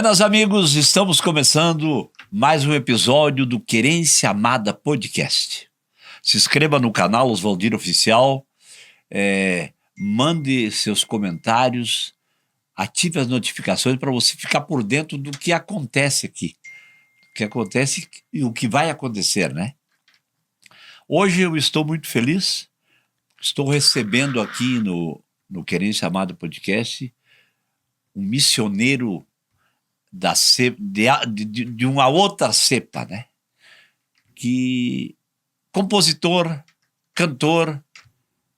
Buenas amigos, estamos começando mais um episódio do Querência Amada Podcast. Se inscreva no canal Oswaldino Oficial, mande seus comentários, ative as notificações para você ficar por dentro do que acontece aqui. O que acontece e o que vai acontecer, né? Hoje eu estou muito feliz, estou recebendo aqui no Querência Amada Podcast um missioneiro de uma outra cepa, né? Compositor, cantor,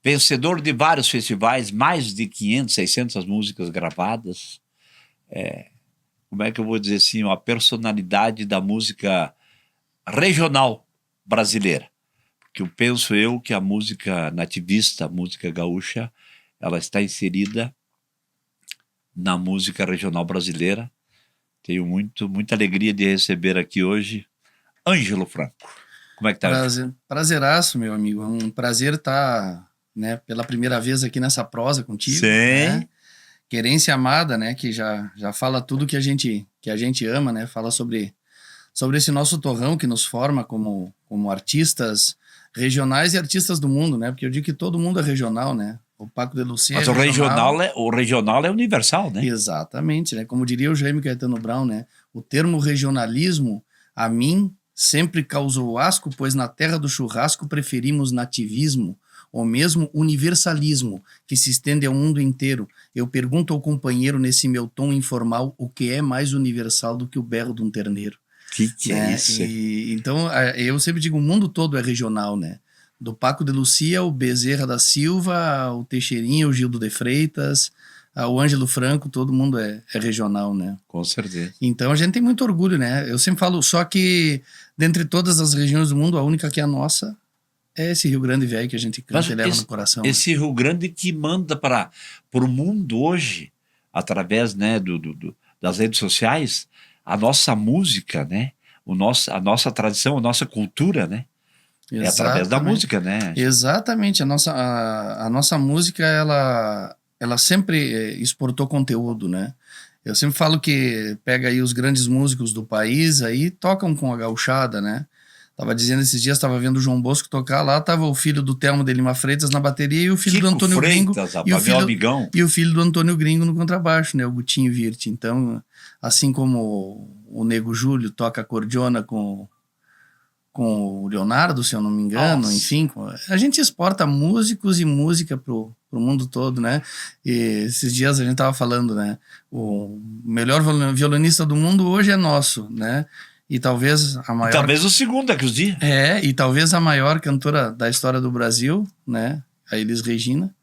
vencedor de vários festivais, mais de 500, 600 músicas gravadas. Como é que eu vou dizer assim? Uma personalidade da música regional brasileira. Porque eu penso que a música nativista, a música gaúcha, ela está inserida na música regional brasileira. Tenho muita alegria de receber aqui hoje Ângelo Franco. Como é que tá? Prazeraço, meu amigo. É um prazer estar, né, pela primeira vez aqui nessa prosa contigo. Sim. Né? Querência Amada, né, que já fala tudo que a gente ama, né? Fala sobre esse nosso torrão que nos forma como artistas regionais e artistas do mundo, né? Porque eu digo que todo mundo é regional, né? O Paco de Lucía Mas o regional é universal, né? Exatamente, né? Como diria o Jaime Caetano Brown, né? O termo regionalismo, a mim, sempre causou asco, pois na terra do churrasco preferimos nativismo, ou mesmo universalismo, que se estende ao mundo inteiro. Eu pergunto ao companheiro nesse meu tom informal o que é mais universal do que o berro de um terneiro. Que é isso? Então, eu sempre digo, o mundo todo é regional, né? Do Paco de Lucía, o Bezerra da Silva, o Teixeirinha, o Gildo de Freitas, o Ângelo Franco, todo mundo é regional, né? Com certeza. Então a gente tem muito orgulho, né? Eu sempre falo, só que dentre todas as regiões do mundo, a única que é a nossa é esse Rio Grande velho que a gente canta e leva no coração. Esse Rio Grande que manda para o mundo hoje, através, né, das redes sociais, a nossa música, né? A nossa tradição, a nossa cultura, né? É através da música, né? Exatamente. A nossa música, ela sempre exportou conteúdo, né? Eu sempre falo que pega aí os grandes músicos do país, aí tocam com a gauchada, né? Tava dizendo esses dias, tava vendo o João Bosco tocar lá, tava o filho do Telmo de Lima Freitas na bateria e o filho Kiko do Antônio Freitas, Gringo e o filho do Antônio Gringo no contrabaixo, né? O Gutinho Virte. Então, assim como o Nego Júlio toca acordeona com o Leonardo, se eu não me engano. Nossa. Enfim, a gente exporta músicos e música pro mundo todo, né? E esses dias a gente tava falando, né? O melhor violonista do mundo hoje é nosso, né? E talvez a maior... Talvez o segundo daqui os dias. E talvez a maior cantora da história do Brasil, né? A Elis Regina,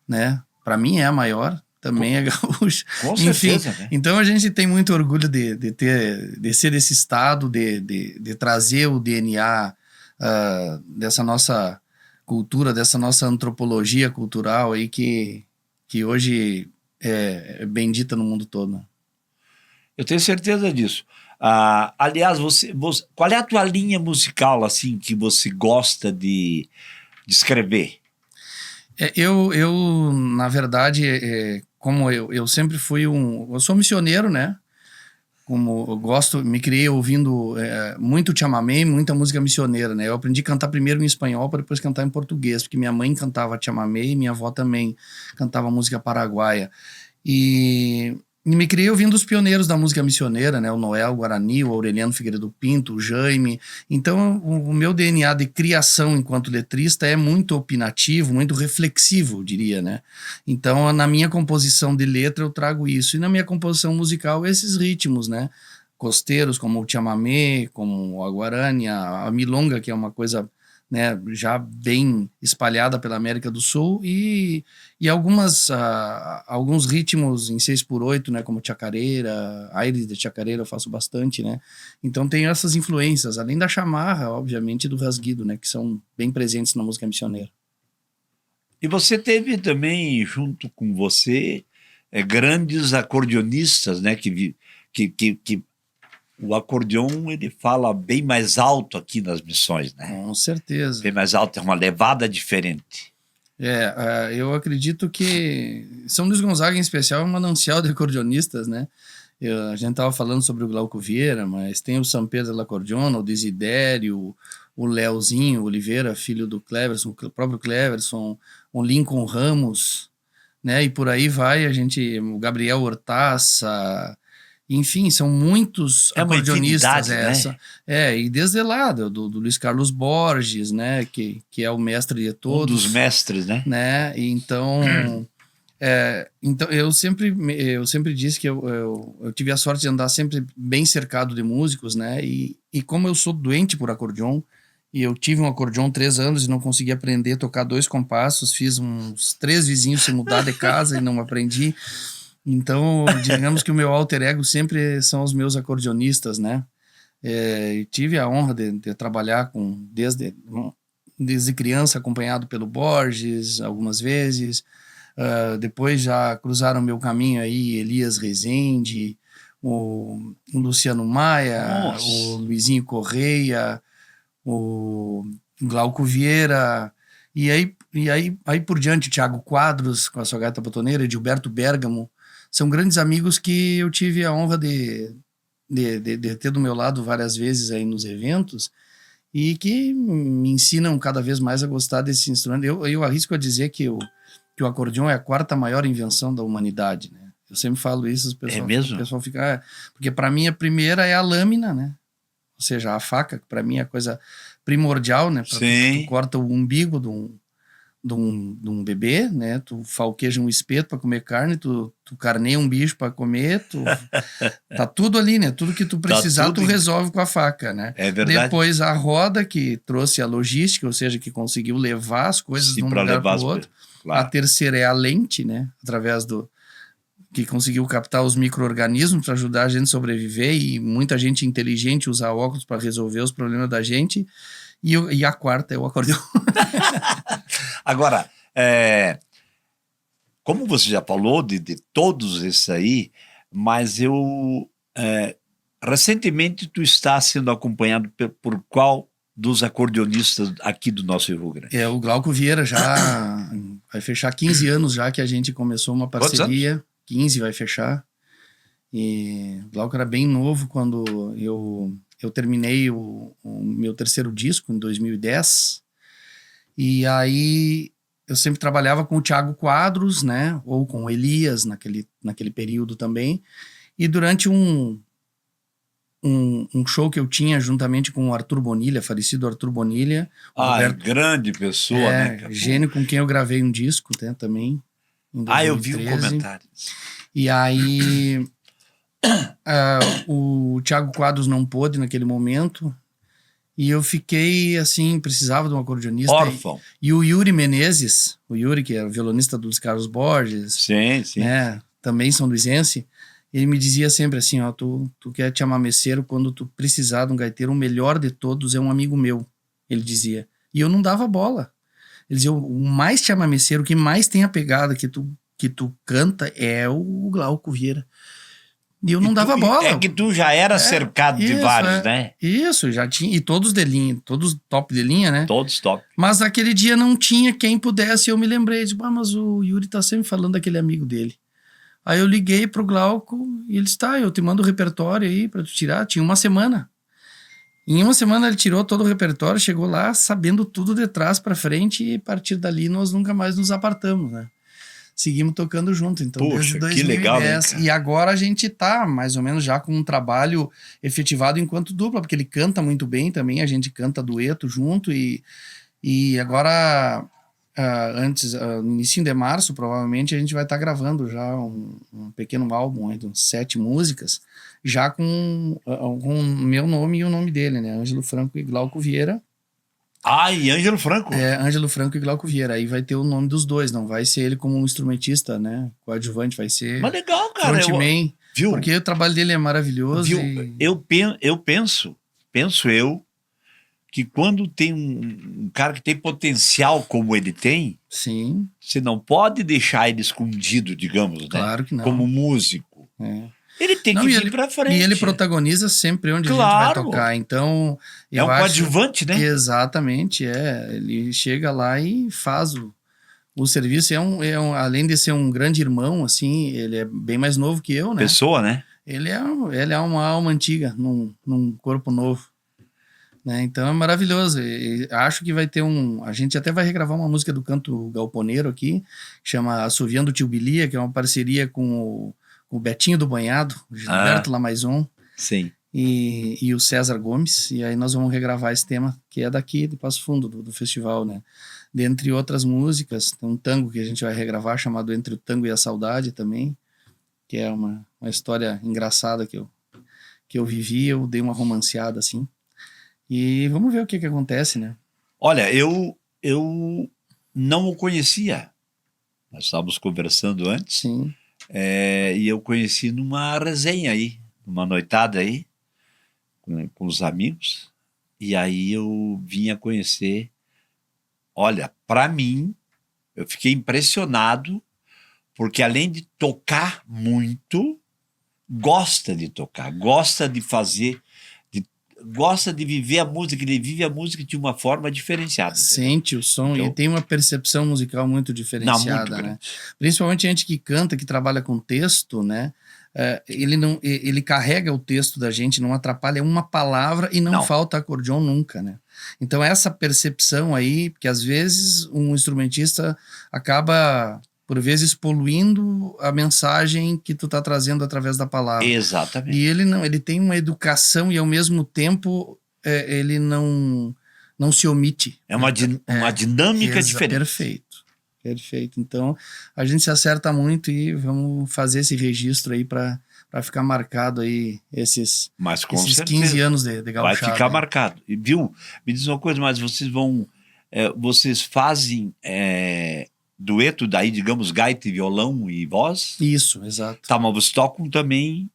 né? Para mim é a maior, também é gaúcha. Com Enfim, certeza, né? Então a gente tem muito orgulho de ser desse estado, de trazer o DNA dessa nossa cultura, dessa nossa antropologia cultural aí que hoje é bendita no mundo todo, né? Eu tenho certeza disso. Aliás, qual é a tua linha musical, assim, que você gosta de escrever? Eu na verdade, como eu sempre fui eu sou missioneiro, né? Como eu me criei ouvindo muito chamamé, muita música missioneira, né? Eu aprendi a cantar primeiro em espanhol para depois cantar em português, porque minha mãe cantava chamamé e minha avó também cantava música paraguaia. E me criei ouvindo os pioneiros da música missioneira, né? O Noel Guarani, o Aureliano Figueiredo Pinto, o Jaime. Então, o meu DNA de criação enquanto letrista é muito opinativo, muito reflexivo, eu diria, né? Então, na minha composição de letra, eu trago isso. E na minha composição musical, esses ritmos, né? Costeiros, como o chamamé, como a guarânia, a milonga, que é uma coisa, né, já bem espalhada pela América do Sul, e alguns ritmos em 6/8, né, como chacareira, aires de chacareira eu faço bastante, né? Então tem essas influências, além da chamarra, obviamente, do rasguido, né, que são bem presentes na música missioneira. E você teve também, junto com você, grandes acordeonistas, né, que o acordeon, ele fala bem mais alto aqui nas missões, né? Com certeza. Bem mais alto, é uma levada diferente. Eu acredito que São Luís Gonzaga, em especial, é um manancial de acordeonistas, né? A gente tava falando sobre o Glauco Vieira, mas tem o São Pedro Lacordiona, o Desidério, o Leozinho Oliveira, filho do Cleverson, o próprio Cleverson, o Lincoln Ramos, né? E por aí vai, o Gabriel Hortaça, enfim, são muitos É uma acordeonistas infinidade, né? e desde lá, do Luiz Carlos Borges, né? Que é o mestre de Um todos, dos mestres, né? né? E então eu sempre disse que eu tive a sorte de andar sempre bem cercado de músicos, né? E como eu sou doente por acordeon, e eu tive um acordeon 3 anos e não consegui aprender a tocar 2 compassos, fiz uns 3 vizinhos se mudar de casa e não aprendi. Então, digamos que o meu alter ego sempre são os meus acordeonistas, né? E tive a honra de trabalhar desde criança, acompanhado pelo Borges, algumas vezes. Depois já cruzaram meu caminho aí Elias Rezende, o Luciano Maia, Nossa. o Luizinho Correia, o Glauco Vieira, aí por diante, Thiago Quadros com a sua gaita botoneira, Gilberto Bergamo, são grandes amigos que eu tive a honra de ter do meu lado várias vezes aí nos eventos e que me ensinam cada vez mais a gostar desse instrumento. Eu arrisco a dizer que o acordeão é a 4ª maior invenção da humanidade, né? Eu sempre falo isso, É mesmo? o pessoal fica... porque para mim a primeira é a lâmina, né? Ou seja, a faca, que para mim é a coisa primordial, né? Tu corta o umbigo de um bebê, né? Tu falqueja um espeto para comer carne, tu carneia um bicho para comer, tá tudo ali, né? Tudo que tu precisar, tu resolve com a faca, né? É verdade. Depois a roda, que trouxe a logística, ou seja, que conseguiu levar as coisas de um lugar para o outro. Claro. A terceira é a lente, né? Através que conseguiu captar os micro-organismos para ajudar a gente a sobreviver, e muita gente inteligente usa óculos para resolver os problemas da gente. E a 4ª é o acordeão. Agora, como você já falou de todos esses aí, mas recentemente tu está sendo acompanhado por qual dos acordeonistas aqui do nosso Rio Grande? O Glauco Vieira já vai fechar 15 anos já que a gente começou uma parceria. 15 vai fechar. E o Glauco era bem novo quando eu terminei o meu 3º disco, em 2010. E aí eu sempre trabalhava com o Thiago Quadros, né? Ou com o Elias naquele período também. E durante um show que eu tinha juntamente com o Arthur Bonilha, falecido Arthur Bonilha. Roberto, grande pessoa, né? Gênio, com quem eu gravei um disco, né, também. Eu vi um comentário. E aí o Thiago Quadros não pôde naquele momento. E eu fiquei assim, precisava de um acordeonista. Órfão. E o Yuri Menezes, que é o violonista dos Carlos Borges. Sim. Né, também são luizense. Ele me dizia sempre assim, ó, tu quer te chamameceiro, quando tu precisar de um gaiteiro, o melhor de todos é um amigo meu, ele dizia. E eu não dava bola. Ele dizia, o mais chamameceiro, que mais tem a pegada que tu canta é o Glauco Vieira. E eu não dava bola. É que tu já era cercado de vários, né? Isso, já tinha. E todos de linha, todos top de linha, né? Todos top. Mas aquele dia não tinha quem pudesse, eu me lembrei, tipo, mas o Yuri tá sempre falando daquele amigo dele. Aí eu liguei pro Glauco e ele disse, eu te mando o repertório aí pra tu tirar. Tinha uma semana. Em uma semana ele tirou todo o repertório, chegou lá sabendo tudo de trás pra frente, e a partir dali nós nunca mais nos apartamos, né? Seguimos tocando junto, então, desde 2010. Que legal, hein, e agora a gente tá mais ou menos já com um trabalho efetivado enquanto dupla, porque ele canta muito bem também, a gente canta dueto junto, e agora... no início de março, provavelmente, a gente vai estar gravando já um pequeno álbum aí de uns 7 músicas, já com o meu nome e o nome dele, né? Ângelo Franco e Glauco Vieira. E Ângelo Franco? Ângelo Franco e Glauco Vieira. Aí vai ter o nome dos dois, não vai ser ele como um instrumentista, né? Coadjuvante, vai ser... Mas legal, cara. Frontman, viu? Porque o trabalho dele é maravilhoso. Viu? Eu penso que quando tem um cara que tem potencial como ele tem, sim, você não pode deixar ele escondido, digamos, claro, né? Que não. Como músico. Ele tem que vir pra frente. E ele protagoniza sempre onde a gente vai tocar. Então, é um coadjuvante, né? Exatamente, ele chega lá e faz o serviço. Além de ser um grande irmão, assim, ele é bem mais novo que eu, né? Pessoa, né? Ele é uma alma antiga num corpo novo, né? Então é maravilhoso. E acho que vai ter a gente até vai regravar uma música do canto galponeiro aqui, chama Assoviando Tio Bilia, que é uma parceria com o Betinho do Banhado, o Gilberto Lamaison Sim. e o César Gomes. E aí nós vamos regravar esse tema, que é daqui de Passo Fundo, do festival, né? Dentre outras músicas, tem um tango que a gente vai regravar chamado Entre o Tango e a Saudade também, que é uma história engraçada que eu vivi, eu dei uma romanceada assim. E vamos ver o que acontece, né? Olha, eu não o conhecia. Nós estávamos conversando antes. Sim. E eu conheci numa resenha aí, numa noitada aí, com os amigos. E aí eu vim a conhecer. Olha, para mim, eu fiquei impressionado, porque além de tocar muito, gosta de tocar, gosta de fazer, gosta de viver a música, ele vive a música de uma forma diferenciada. Sente o som Então, e tem uma percepção musical muito diferenciada, muito né? Principalmente a gente que canta, que trabalha com texto, né? Ele carrega o texto da gente, não atrapalha uma palavra e não falta acordeon nunca, né? Então essa percepção aí, porque às vezes um instrumentista acaba, por vezes, poluindo a mensagem que tu tá trazendo através da palavra. Exatamente. E ele não, ele tem uma educação e ao mesmo tempo ele não se omite. É uma dinâmica diferente. Perfeito. Então, a gente se acerta muito e vamos fazer esse registro aí para ficar marcado aí esses 15 anos de gauchada. Vai ficar marcado. E, viu? Me diz uma coisa, mas vocês fazem dueto daí, digamos, gaita, violão e voz? Isso, exato. Tá, mas vocês tocam também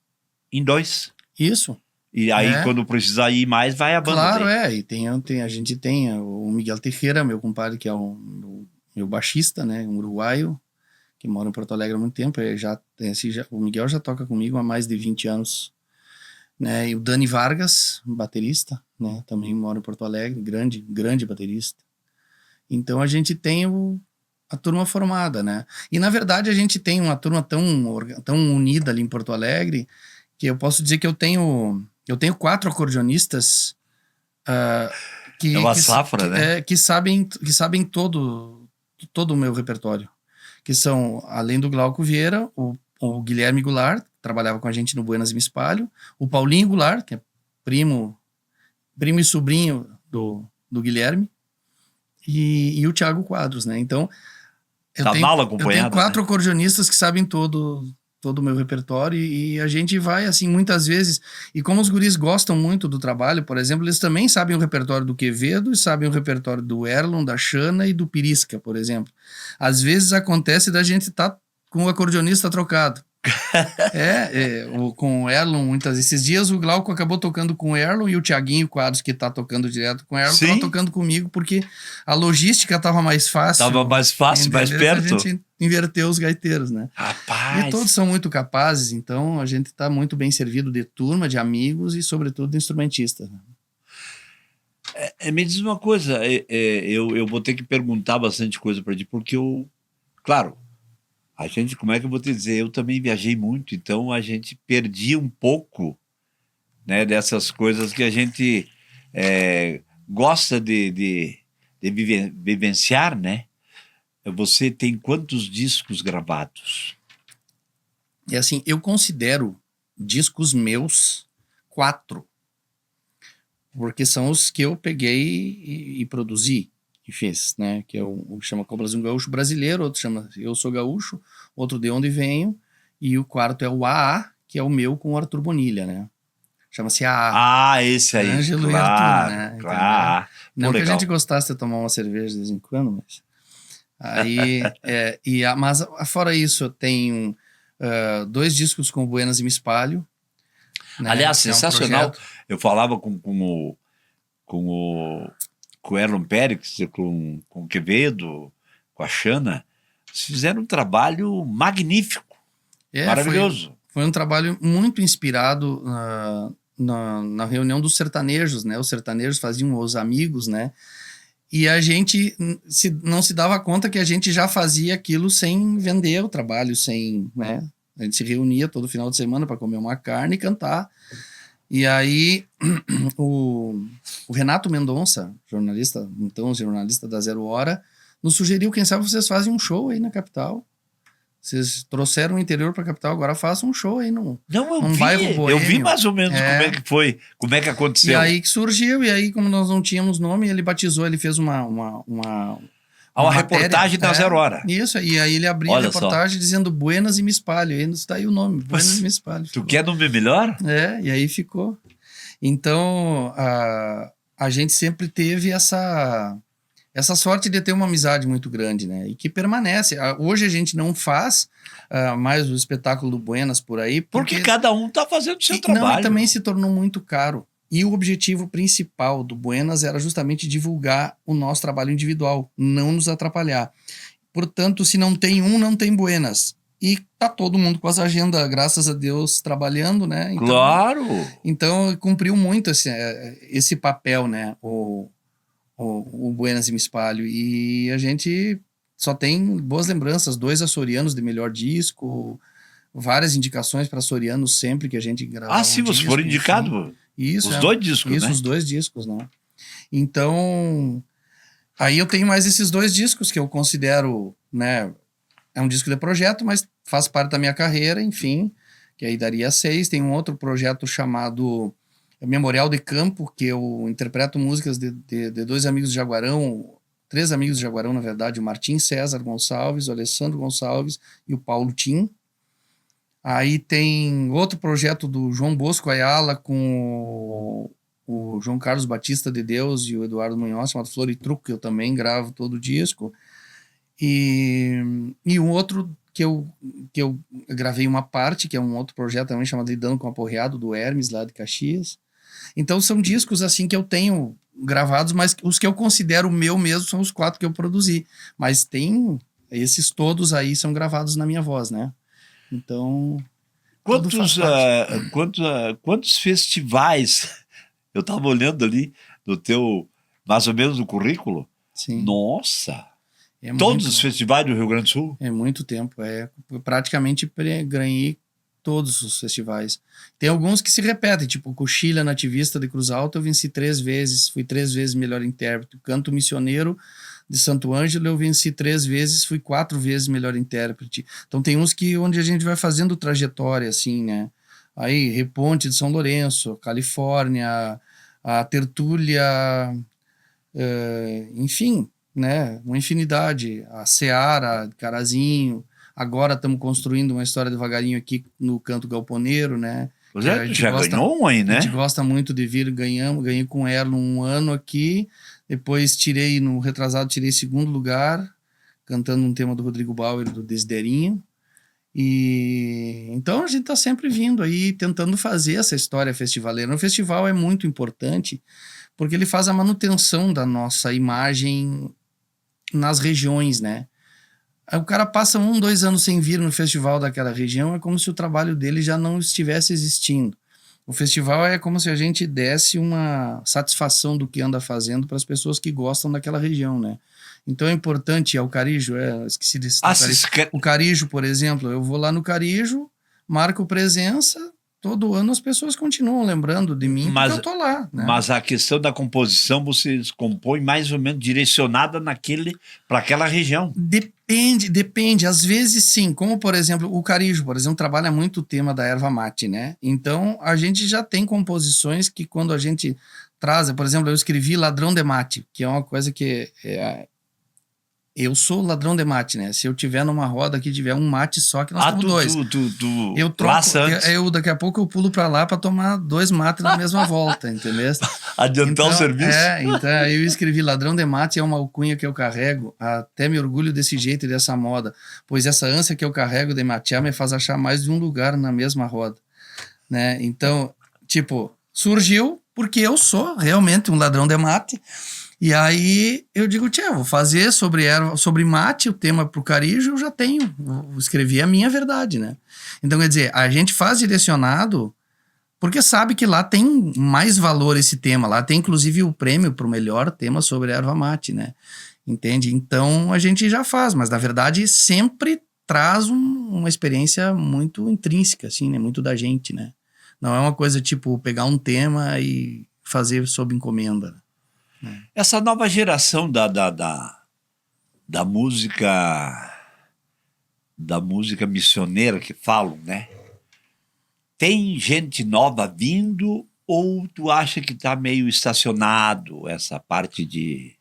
em dois. Isso. E aí, quando precisar ir mais, vai a banda. Claro, e a gente tem o Miguel Teixeira, meu compadre, que é o meu baixista, né, um uruguaio, que mora em Porto Alegre há muito tempo. O Miguel já toca comigo há mais de 20 anos. Né, e o Dani Vargas, baterista, né, também mora em Porto Alegre, grande baterista. Então a gente tem a turma formada, né? E na verdade a gente tem uma turma tão unida ali em Porto Alegre, que eu posso dizer que eu tenho 4 acordeonistas que é uma safra, né? Que sabem todo o meu repertório, que são, além do Glauco Vieira, o Guilherme Goulart, que trabalhava com a gente no Buenas e Me Espalho, o Paulinho Goulart, que é primo e sobrinho do Guilherme, e o Thiago Quadros, né? Então eu tenho 4 acordeonistas que sabem todo o meu repertório e a gente vai, assim, muitas vezes, e como os guris gostam muito do trabalho, por exemplo, eles também sabem o repertório do Quevedo e sabem o repertório do Erlon, da Xana e do Pirisca, por exemplo. Às vezes acontece da gente estar com o acordeonista trocado. Com o Erlon, esses dias o Glauco acabou tocando com o Erlon e o Thiaguinho Quadros, que tá tocando direto com o Erlon, estava tocando comigo porque a logística tava mais fácil. Mais perto. A gente inverteu os gaiteiros, né? Rapaz! E todos são muito capazes, então a gente tá muito bem servido de turma, de amigos e sobretudo de instrumentistas. Me diz uma coisa, eu vou ter que perguntar bastante coisa para ti, porque claro, a gente, como é que eu vou te dizer, eu também viajei muito, então a gente perdia um pouco, né, dessas coisas que a gente gosta de vivenciar, né? Você tem quantos discos gravados? E assim, eu considero discos meus 4, porque são os que eu peguei e produzi e fiz, né? Que é o chama Cobras um Gaúcho Brasileiro, outro chama Eu Sou Gaúcho, outro De Onde Venho, e o quarto é o AA, que é o meu com o Arthur Bonilha, né? Chama-se AA. Esse aí. Ângelo e Arthur, né? Claro. Não que a gente gostasse de tomar uma cerveja de vez em quando, mas... Aí, mas fora isso, eu tenho 2 discos com Buenas e Me Espalho. Né? Aliás, sensacional. Eu falava com o Erlon Pérez, com o Quevedo, com a Xana. Eles fizeram um trabalho magnífico, maravilhoso. Foi um trabalho muito inspirado na reunião dos sertanejos, né? Os sertanejos faziam Os Amigos, né? E a gente não se dava conta que a gente já fazia aquilo sem vender o trabalho, sem, né? A gente se reunia todo final de semana para comer uma carne e cantar. E aí o Renato Mendonça, jornalista, então jornalista da Zero Hora, nos sugeriu, quem sabe vocês fazem um show aí na capital. Vocês trouxeram o interior para a capital, agora façam um show aí num bairro boêmio. Eu vi mais ou menos como é que foi, como é que aconteceu. E aí que surgiu, e aí como nós não tínhamos nome, ele batizou, ele fez uma reportagem da Zero Hora. Isso, e aí ele abriu a reportagem dizendo Buenas e Me Espalho, e aí está aí o nome, Buenas e Me Espalho. Tu quer nome melhor? E aí ficou. Então, a gente sempre teve essa sorte de ter uma amizade muito grande, né? E que permanece. Hoje a gente não faz mais o espetáculo do Buenas por aí. Porque cada um está fazendo o seu trabalho. Não, e também se tornou muito caro. E o objetivo principal do Buenas era justamente divulgar o nosso trabalho individual, não nos atrapalhar. Portanto, se não tem um, não tem Buenas. E tá todo mundo com as agendas, graças a Deus, trabalhando, né? Então, claro! Então, cumpriu muito esse papel, né? O Buenas e Me Espalho. E a gente só tem boas lembranças, 2 açorianos de melhor disco, várias indicações para açorianos sempre que a gente grava. Sim, vocês foram indicados? Isso, os 2 discos, isso, né? Os 2 discos, né? Então, aí eu tenho mais esses 2 discos que eu considero, né? É um disco de projeto, mas faz parte da minha carreira, enfim, que aí daria 6. Tem um outro projeto chamado Memorial de Campo, que eu interpreto músicas de 2 amigos de Jaguarão, 3 amigos de Jaguarão, na verdade, o Martim César Gonçalves, o Alessandro Gonçalves e o Paulo Tim. Aí tem outro projeto do João Bosco Ayala com o João Carlos Batista de Deus e o Eduardo Munhoz, chamado Flor e Truco, que eu também gravo todo o disco. E um outro que eu gravei uma parte, que é um outro projeto também chamado Lidando com Aporreado, do Hermes, lá de Caxias. Então são discos assim que eu tenho gravados, mas os que eu considero meu mesmo são os 4 que eu produzi. Mas tem esses todos aí são gravados na minha voz, né? Então... Quantos festivais eu estava olhando ali no teu, mais ou menos, no currículo? Sim. Nossa! Todos os festivais do Rio Grande do Sul? É muito tempo. Praticamente ganhei todos os festivais. Tem alguns que se repetem, tipo Coxilha Nativista de Cruz Alta eu venci 3 vezes, fui 3 vezes melhor intérprete. Canto Missioneiro de Santo Ângelo eu venci 3 vezes, fui 4 vezes melhor intérprete. Então tem uns onde a gente vai fazendo trajetória, assim, né? Aí, Reponte de São Lourenço, Califórnia, a Tertúlia, enfim, né? Uma infinidade. A Seara, Carazinho. Agora estamos construindo uma história devagarinho aqui no Canto Galponeiro, né? Já ganhou um aí, né? A gente gosta muito de vir, ganhei com ela um ano aqui, depois no retrasado tirei 2º lugar, cantando um tema do Rodrigo Bauer, do Desiderinho. E então a gente está sempre vindo aí, tentando fazer essa história festivaleira. O festival é muito importante, porque ele faz a manutenção da nossa imagem nas regiões, né? O cara passa 1, 2 anos sem vir no festival daquela região, é como se o trabalho dele já não estivesse existindo. O festival é como se a gente desse uma satisfação do que anda fazendo para as pessoas que gostam daquela região, né? Então é importante, o Carijo, esqueci desse o Carijo, por exemplo, eu vou lá no Carijo, marco presença, todo ano as pessoas continuam lembrando de mim, porque eu tô lá, né? Mas a questão da composição, você compõe mais ou menos direcionada para aquela região. Depende. Às vezes sim, como por exemplo, o Carijo, por exemplo, trabalha muito o tema da erva mate, né? Então a gente já tem composições que quando a gente traz, por exemplo, eu escrevi Ladrão de Mate, que é uma coisa que eu sou ladrão de mate, né? Se eu tiver numa roda que tiver um mate só, que nós temos 2. Eu troco, daqui a pouco eu pulo pra lá pra tomar 2 mates na mesma volta, entendeu? Adiantar o serviço. Então eu escrevi Ladrão de Mate é uma alcunha que eu carrego, até me orgulho desse jeito e dessa moda, pois essa ânsia que eu carrego de matear me faz achar mais de um lugar na mesma roda, né? Então, tipo, surgiu porque eu sou realmente um ladrão de mate. E aí eu digo, vou fazer sobre mate, o tema pro Carijo, eu já tenho, escrevi a minha verdade, né? Então, quer dizer, a gente faz direcionado porque sabe que lá tem mais valor esse tema, lá tem inclusive o prêmio pro melhor tema sobre erva mate, né? Entende? Então a gente já faz, mas na verdade sempre traz uma experiência muito intrínseca, assim, né? Muito da gente, né? Não é uma coisa tipo pegar um tema e fazer sob encomenda. Essa nova geração da música missioneira que falam, né? Tem gente nova vindo ou tu acha que está meio estacionado essa parte de...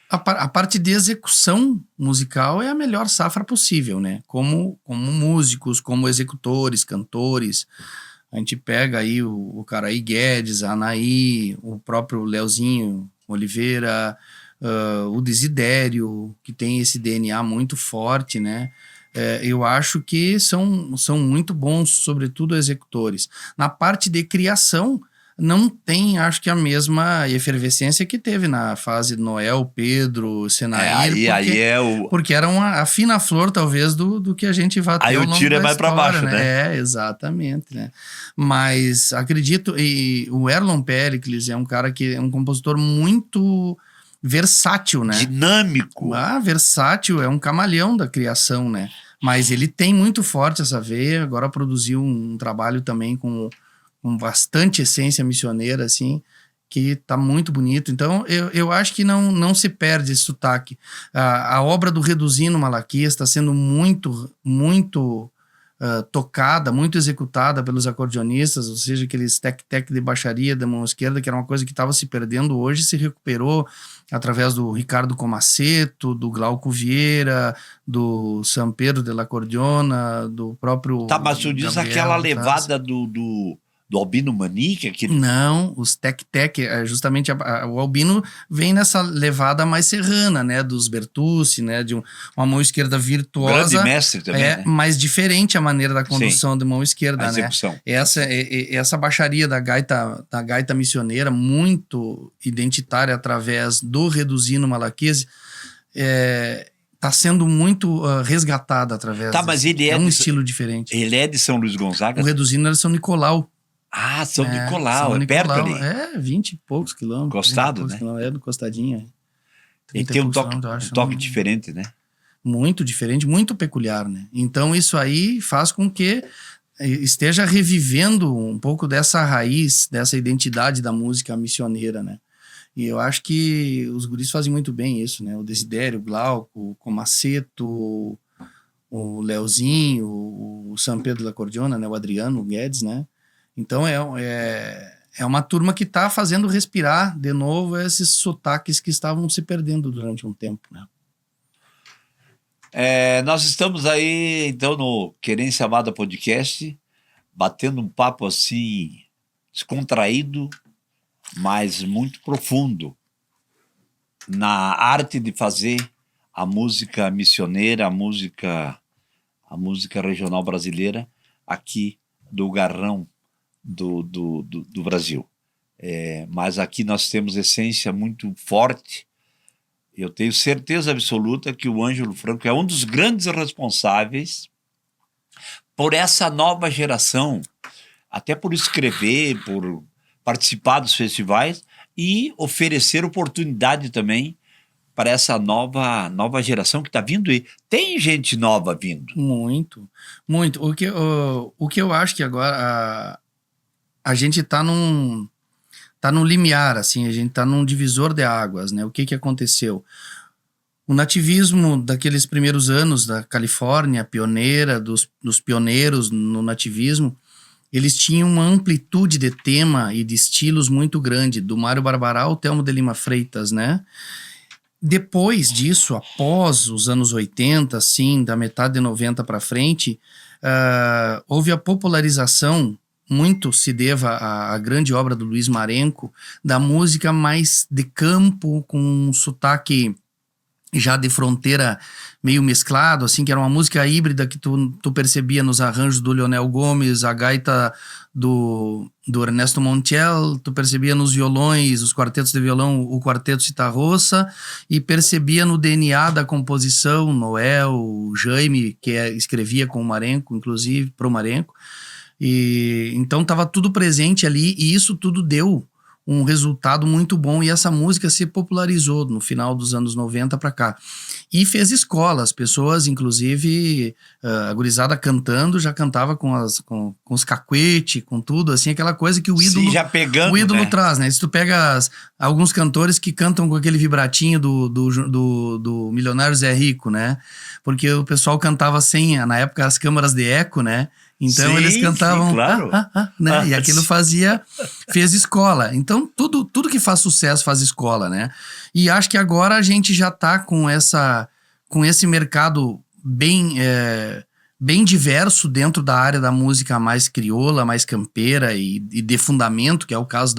A parte de execução musical é a melhor safra possível, né? Como músicos, como executores, cantores. A gente pega aí o Caraí Guedes, a Anaí, o próprio Leozinho Oliveira, o Desidério, que tem esse DNA muito forte, né? Eu acho que são muito bons, sobretudo executores. Na parte de criação, não tem, acho que a mesma efervescência que teve na fase de Noel, Pedro, Senair, porque era a fina flor, talvez, do que a gente vai ter aí ao o longo tiro é da mais para baixo, né? Exatamente, né? Mas acredito, e o Erlon Pericles é um cara que é um compositor muito versátil, né? Dinâmico. Versátil, é um camaleão da criação, né? Mas ele tem muito forte essa veia, agora produziu um trabalho também com bastante essência missioneira, assim, que tá muito bonito. Então, eu acho que não se perde esse sotaque. A obra do Reduzindo Malaquias está sendo muito, muito tocada, muito executada pelos acordeonistas, ou seja, aqueles tec-tec de baixaria da mão esquerda, que era uma coisa que estava se perdendo, hoje se recuperou através do Ricardo Comaceto, do Glauco Vieira, do San Pedro de la Cordiona, do próprio... Tá, mas tu diz aquela levada do Albino Manique? Não, os tec-tec, justamente o Albino vem nessa levada mais serrana, né, dos Bertucci, né, de uma mão esquerda virtuosa. Grande mestre também, né? Mas diferente a maneira da condução de mão esquerda, a execução. Né? Essa baixaria da gaita missioneira, muito identitária através do Reduzindo Malaquias, tá sendo muito resgatada através mas ele um estilo diferente. Ele é de São Luís Gonzaga? O Reduzindo era São Nicolau. São Nicolau, é perto ali. 20 e poucos quilômetros. Costado, né? No costadinho. E tem um toque diferente, né? Muito diferente, muito peculiar, né? Então isso aí faz com que esteja revivendo um pouco dessa raiz, dessa identidade da música missioneira, né? E eu acho que os guris fazem muito bem isso, né? O Desidério, o Glauco, o Comaceto, o Leozinho, o San Pedro da Cordiona, né? O Adriano, o Guedes, né? Então é uma turma que está fazendo respirar de novo esses sotaques que estavam se perdendo durante um tempo, né? Nós estamos aí, então, no Querência Amada Podcast, batendo um papo assim, descontraído, mas muito profundo, na arte de fazer a música missioneira, a música regional brasileira, aqui do Garrão do Brasil. Mas aqui nós temos essência muito forte. Eu tenho certeza absoluta que o Ângelo Franco é um dos grandes responsáveis por essa nova geração, até por escrever, por participar dos festivais e oferecer oportunidade também para essa nova geração que está vindo aí. Tem gente nova vindo. Muito, muito. O que eu acho que agora a gente está num limiar, assim, a gente está num divisor de águas, né? O que aconteceu? O nativismo daqueles primeiros anos da Califórnia, pioneira, dos pioneiros no nativismo, eles tinham uma amplitude de tema e de estilos muito grande, do Mário Barbaral ao Telmo de Lima Freitas, né? Depois disso, após os anos 80, assim, da metade de 90 para frente, houve a popularização, muito se deva à grande obra do Luiz Marenco, da música mais de campo, com um sotaque já de fronteira meio mesclado, assim, que era uma música híbrida que tu percebia nos arranjos do Leonel Gomes, a gaita do Ernesto Montiel, tu percebia nos violões, os quartetos de violão, o quarteto Citarroça, e percebia no DNA da composição, Noel, Jaime, que escrevia com o Marenco, inclusive, pro Marenco, e então estava tudo presente ali, e isso tudo deu um resultado muito bom, e essa música se popularizou no final dos anos 90 para cá. E fez escola, as pessoas, inclusive, a gurizada cantando, já cantava com os cacuete, com tudo, assim, aquela coisa que o ídolo, Sim, já pegando, o ídolo né? traz, né? Se tu pega alguns cantores que cantam com aquele vibratinho do Milionário Zé Rico, né? Porque o pessoal cantava sem, na época, as câmaras de eco, né? Então eles cantavam, sim, claro. né? E aquilo fez escola. Então tudo que faz sucesso faz escola, né? E acho que agora a gente já tá com esse mercado bem diverso dentro da área da música mais crioula, mais campeira e de fundamento, que é o caso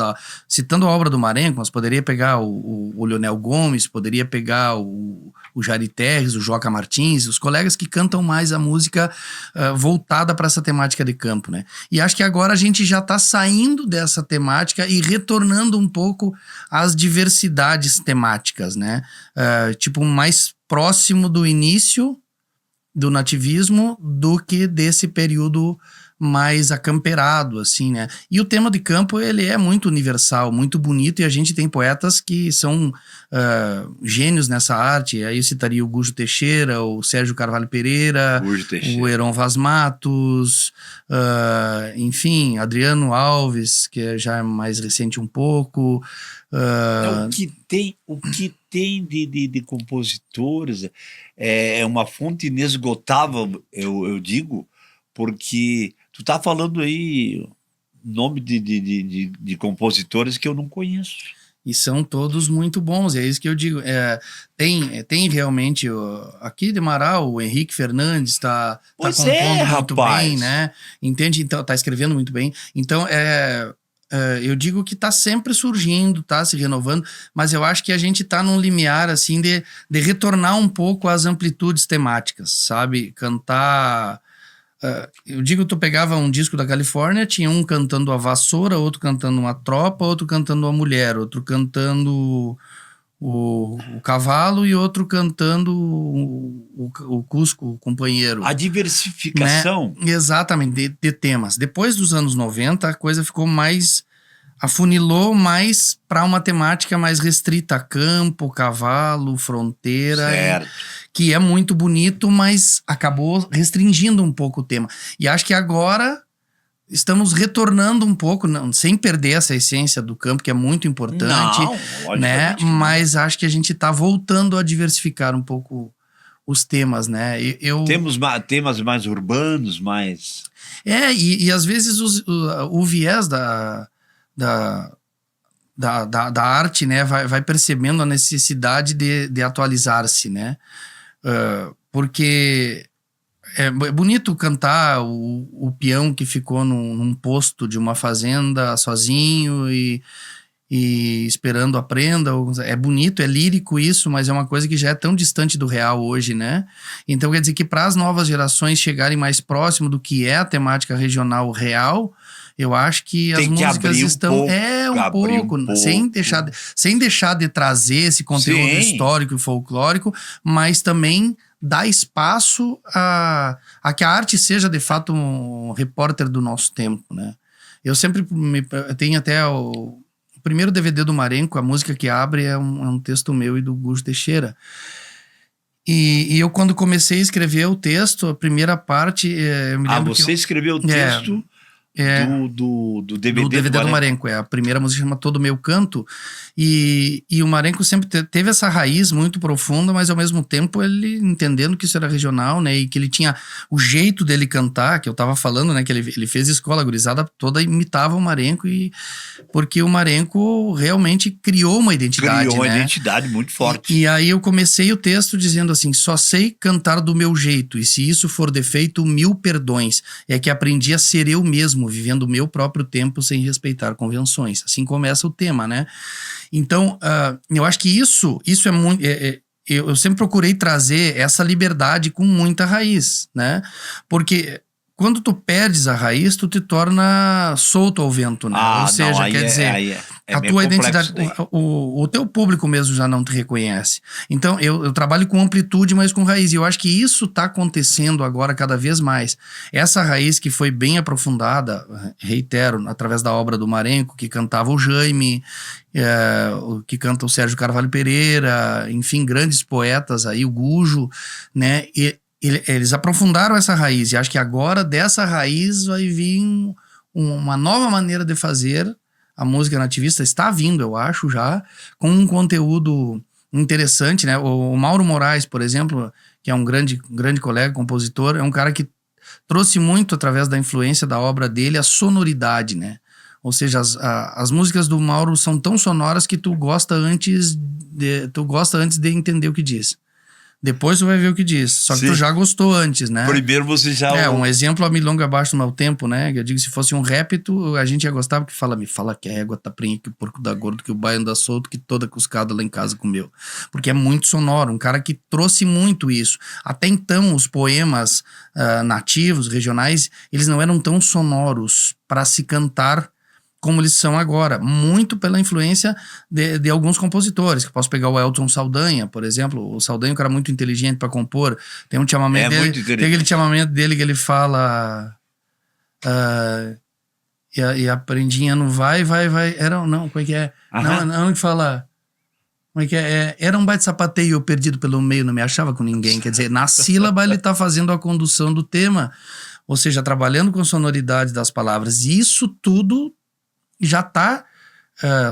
citando a obra do Marenco, mas poderia pegar o Leonel Gomes, poderia pegar o Jari Terres, o Joca Martins, os colegas que cantam mais a música voltada para essa temática de campo, né? E acho que agora a gente já está saindo dessa temática e retornando um pouco às diversidades temáticas, né? Tipo, mais próximo do início do nativismo do que desse período mais acamperado, assim, né? E o tema de campo, ele é muito universal, muito bonito, e a gente tem poetas que são gênios nessa arte. Aí eu citaria o Gujo Teixeira, o Sérgio Carvalho Pereira, o Heron Vaz Matos, enfim, Adriano Alves, que já é mais recente um pouco. O que tem de compositores é uma fonte inesgotável, eu digo, porque tu tá falando aí nome de compositores que eu não conheço. E são todos muito bons, é isso que eu digo. Tem realmente, aqui de Marau, o Henrique Fernandes tá compondo muito bem, né? Entende? Então, tá escrevendo muito bem. Então, eu digo que tá sempre surgindo, tá se renovando, mas eu acho que a gente tá num limiar, assim, de retornar um pouco às amplitudes temáticas, sabe? Cantar... eu digo, tu pegava um disco da Califórnia, tinha um cantando a vassoura, outro cantando uma tropa, outro cantando a mulher, outro cantando o cavalo e outro cantando o Cusco, o companheiro. A diversificação. Né? Exatamente, de temas. Depois dos anos 90, a coisa ficou afunilou mais para uma temática mais restrita, campo, cavalo, fronteira, que é muito bonito, mas acabou restringindo um pouco o tema. E acho que agora estamos retornando um pouco, sem perder essa essência do campo, que é muito importante, né? Mas acho que a gente está voltando a diversificar um pouco os temas, né? Temos temas mais urbanos, mais... E às vezes o viés da arte, né, vai percebendo a necessidade de atualizar-se, né? Porque é bonito cantar o peão que ficou num posto de uma fazenda sozinho e esperando a prenda. É bonito, é lírico isso, mas é uma coisa que já é tão distante do real hoje, né? Então quer dizer que para as novas gerações chegarem mais próximo do que é a temática regional real, eu acho que as músicas estão um pouco, sem deixar de trazer esse conteúdo histórico e folclórico, mas também dar espaço a que a arte seja de fato um repórter do nosso tempo, né? Eu sempre tenho até o primeiro DVD do Marenco, a música que abre é um texto meu e do Gujo Teixeira. E eu, quando comecei a escrever o texto, a primeira parte... eu me lembro você escreveu o texto do DVD do Marenco. A primeira música chama Todo Meu Canto. E o Marenco sempre teve essa raiz muito profunda, mas ao mesmo tempo ele entendendo que isso era regional, né? E que ele tinha o jeito dele cantar, que eu tava falando, né? Que ele fez escola, a gurizada toda imitava o Marenco, porque o Marenco realmente criou uma identidade. Criou uma né? identidade muito forte. E aí eu comecei o texto dizendo assim: só sei cantar do meu jeito, e se isso for defeito, 1000 perdões. É que aprendi a ser eu mesmo, vivendo o meu próprio tempo sem respeitar convenções. Assim começa o tema, né? Então, eu acho que isso é muito... eu sempre procurei trazer essa liberdade com muita raiz, né? Porque quando tu perdes a raiz, tu te torna solto ao vento, né? Ou seja, quer dizer... É a meio tua complexo identidade, daí. o teu público mesmo já não te reconhece. Então, eu trabalho com amplitude, mas com raiz. E eu acho que isso está acontecendo agora cada vez mais. Essa raiz que foi bem aprofundada, reitero, através da obra do Marenco, que cantava o Jaime, que canta o Sérgio Carvalho Pereira, enfim, grandes poetas aí, o Gujo, né? Eles aprofundaram essa raiz. E acho que agora dessa raiz vai vir uma nova maneira de fazer. A música nativista está vindo, eu acho, já, com um conteúdo interessante, né? O Mauro Moraes, por exemplo, que é um grande colega, compositor, é um cara que trouxe muito, através da influência da obra dele, a sonoridade, né? Ou seja, as músicas do Mauro são tão sonoras que tu gosta antes de entender o que diz. Depois tu vai ver o que diz. Só que tu já gostou antes, né? Primeiro você já... Um exemplo, a Milonga Abaixo do Meu Tempo, né? Eu digo, se fosse um rap, a gente ia gostar, porque me fala que a égua tá prenha, que o porco dá gordo, que o baio anda solto, que toda cuscada lá em casa comeu. Porque é muito sonoro, um cara que trouxe muito isso. Até então, os poemas nativos, regionais, eles não eram tão sonoros para se cantar como eles são agora, muito pela influência de alguns compositores, que posso pegar o Elton Saldanha, por exemplo. O Saldanha é um cara muito inteligente para compor. Tem um chamamento dele, tem aquele chamamento dele que ele fala e a prendinha não vai, não, como é que é? Não, que fala, como é que é? Era um baita sapateio, eu perdido pelo meio, não me achava com ninguém. Quer dizer, na sílaba ele tá fazendo a condução do tema, ou seja, trabalhando com a sonoridade das palavras. E isso tudo já está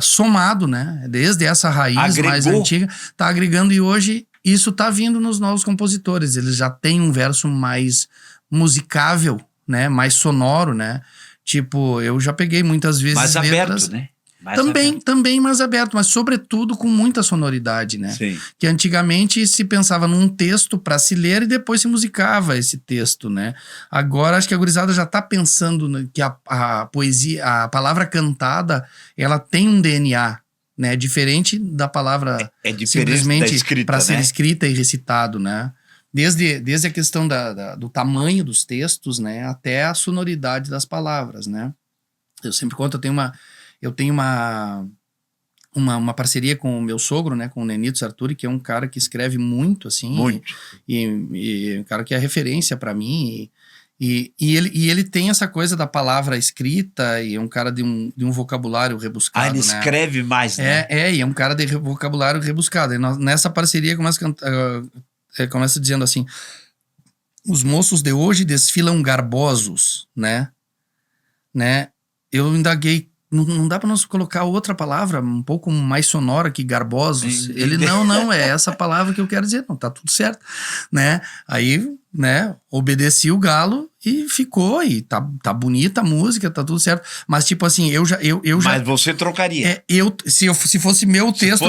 somado, né? Desde essa raiz mais antiga, está agregando, e hoje isso está vindo nos novos compositores. Eles já têm um verso mais musicável, né? Mais sonoro, né? Tipo, eu já peguei muitas vezes mais letras... aberto, né? Também mais aberto, mas sobretudo com muita sonoridade, né? Sim. Que antigamente se pensava num texto para se ler e depois se musicava esse texto, né? Agora acho que a gurizada já tá pensando que a poesia, a palavra cantada, ela tem um DNA, né? Diferente da palavra simplesmente para ser escrita e recitado, né? Desde a questão do tamanho dos textos, né? Até a sonoridade das palavras, né? Eu sempre conto, eu tenho uma parceria com o meu sogro, né, com o Nenito Sarturi, que é um cara que escreve muito, assim. Muito. E um cara que é referência para mim. E ele tem essa coisa da palavra escrita, e é um cara de um vocabulário rebuscado, ele escreve mais, né? E é um cara de vocabulário rebuscado. E nessa parceria começa dizendo assim: os moços de hoje desfilam garbosos, né? Eu indaguei, não dá para nós colocar outra palavra um pouco mais sonora que garbosos? Ele, não, é essa palavra que eu quero dizer. Não, tá tudo certo, né? Aí, né, obedeci o galo e ficou, e tá bonita a música, tá tudo certo. Mas tipo assim, eu já... Mas você trocaria. Se fosse meu texto,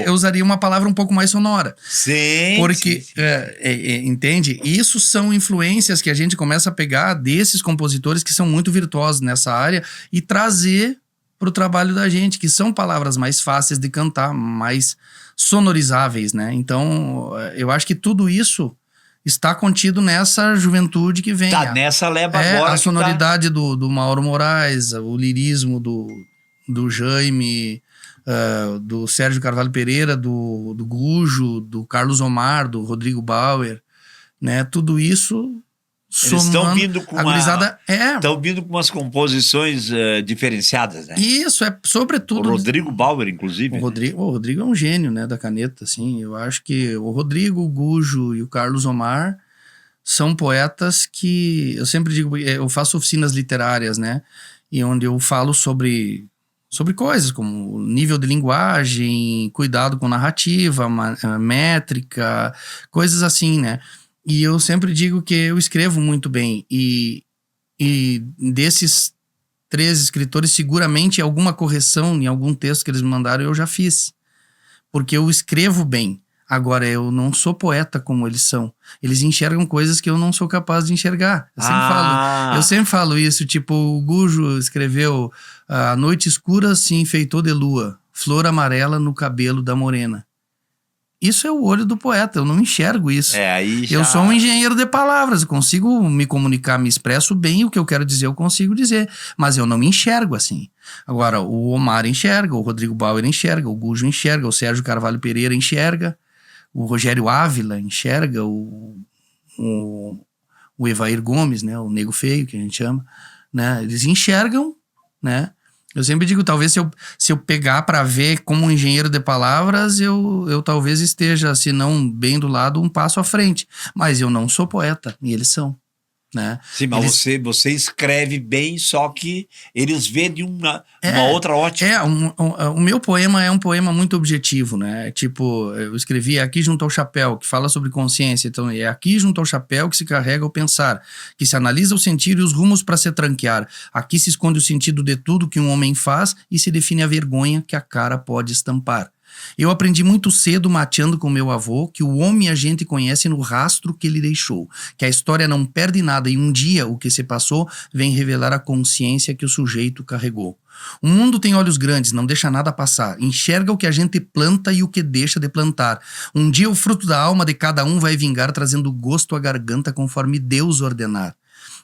eu usaria uma palavra um pouco mais sonora. Sim. Porque, entende? Isso são influências que a gente começa a pegar desses compositores que são muito virtuosos nessa área e trazer pro trabalho da gente, que são palavras mais fáceis de cantar, mais sonorizáveis, né? Então, eu acho que tudo isso está contido nessa juventude que vem. Tá nessa leva agora. A sonoridade do Mauro Moraes, o lirismo do Jaime, do Sérgio Carvalho Pereira, do Gujo, do Carlos Omar, do Rodrigo Bauer, né? Tudo isso... Eles estão vindo com estão vindo com umas composições diferenciadas, né? Isso, sobretudo... O Rodrigo Bauer, inclusive. O Rodrigo é um gênio, né, da caneta, assim. Eu acho que o Rodrigo, o Gujo e o Carlos Omar são poetas que... Eu sempre digo, eu faço oficinas literárias, né? E onde eu falo sobre coisas como nível de linguagem, cuidado com narrativa, métrica, coisas assim, né? E eu sempre digo que eu escrevo muito bem. E desses 3 escritores, seguramente alguma correção em algum texto que eles me mandaram eu já fiz. Porque eu escrevo bem. Agora, eu não sou poeta como eles são. Eles enxergam coisas que eu não sou capaz de enxergar. Eu sempre falo isso. Tipo, o Gujo escreveu: a noite escura se enfeitou de lua, flor amarela no cabelo da morena. isso é o olho do poeta, eu não enxergo isso. Aí já... Eu sou um engenheiro de palavras, eu consigo me comunicar, me expresso bem, o que eu quero dizer eu consigo dizer, mas eu não me enxergo assim. Agora, o Omar enxerga, o Rodrigo Bauer enxerga, o Gujo enxerga, o Sérgio Carvalho Pereira enxerga, o Rogério Ávila enxerga, o Evair Gomes, né, o Nego Feio, que a gente chama, né, eles enxergam, né. Eu sempre digo, talvez se eu pegar para ver como um engenheiro de palavras, eu talvez esteja, se não bem do lado, um passo à frente. Mas eu não sou poeta, e eles são, né? Sim, mas você escreve bem, só que eles vêem de uma outra ótica. O meu poema é um poema muito objetivo, né? Tipo, eu escrevi Aqui Junto ao Chapéu, que fala sobre consciência. Então, é aqui junto ao chapéu que se carrega o pensar, que se analisa o sentir e os rumos para se tranquear. Aqui se esconde o sentido de tudo que um homem faz e se define a vergonha que a cara pode estampar. Eu aprendi muito cedo, mateando com meu avô, que o homem a gente conhece no rastro que ele deixou, que a história não perde nada e um dia o que se passou vem revelar a consciência que o sujeito carregou. O mundo tem olhos grandes, não deixa nada passar, enxerga o que a gente planta e o que deixa de plantar. Um dia o fruto da alma de cada um vai vingar, trazendo gosto à garganta conforme Deus ordenar.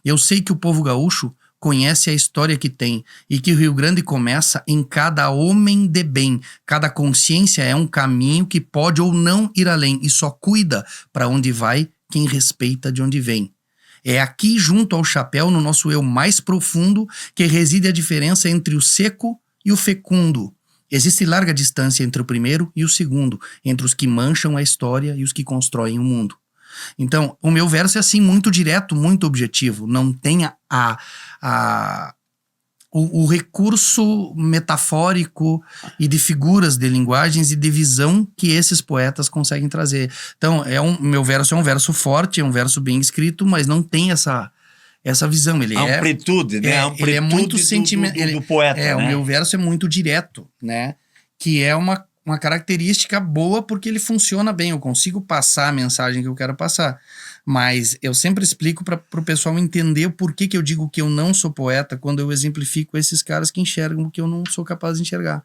Eu sei que o povo gaúcho conhece a história que tem e que o Rio Grande começa em cada homem de bem. Cada consciência é um caminho que pode ou não ir além e só cuida para onde vai quem respeita de onde vem. É aqui junto ao chapéu, no nosso eu mais profundo, que reside a diferença entre o seco e o fecundo. Existe larga distância entre o primeiro e o segundo, entre os que mancham a história e os que constroem o mundo. Então, o meu verso é assim, muito direto, muito objetivo. Não tem o recurso metafórico e de figuras, de linguagens e de visão que esses poetas conseguem trazer. Então, meu verso é um verso forte, é um verso bem escrito, mas não tem essa visão. Ele amplitude, né? Ele é muito sentimental. Do poeta, né? O meu verso é muito direto, né? Que é uma característica boa porque ele funciona bem, eu consigo passar a mensagem que eu quero passar, mas eu sempre explico para o pessoal entender o porquê que eu digo que eu não sou poeta quando eu exemplifico esses caras que enxergam o que eu não sou capaz de enxergar,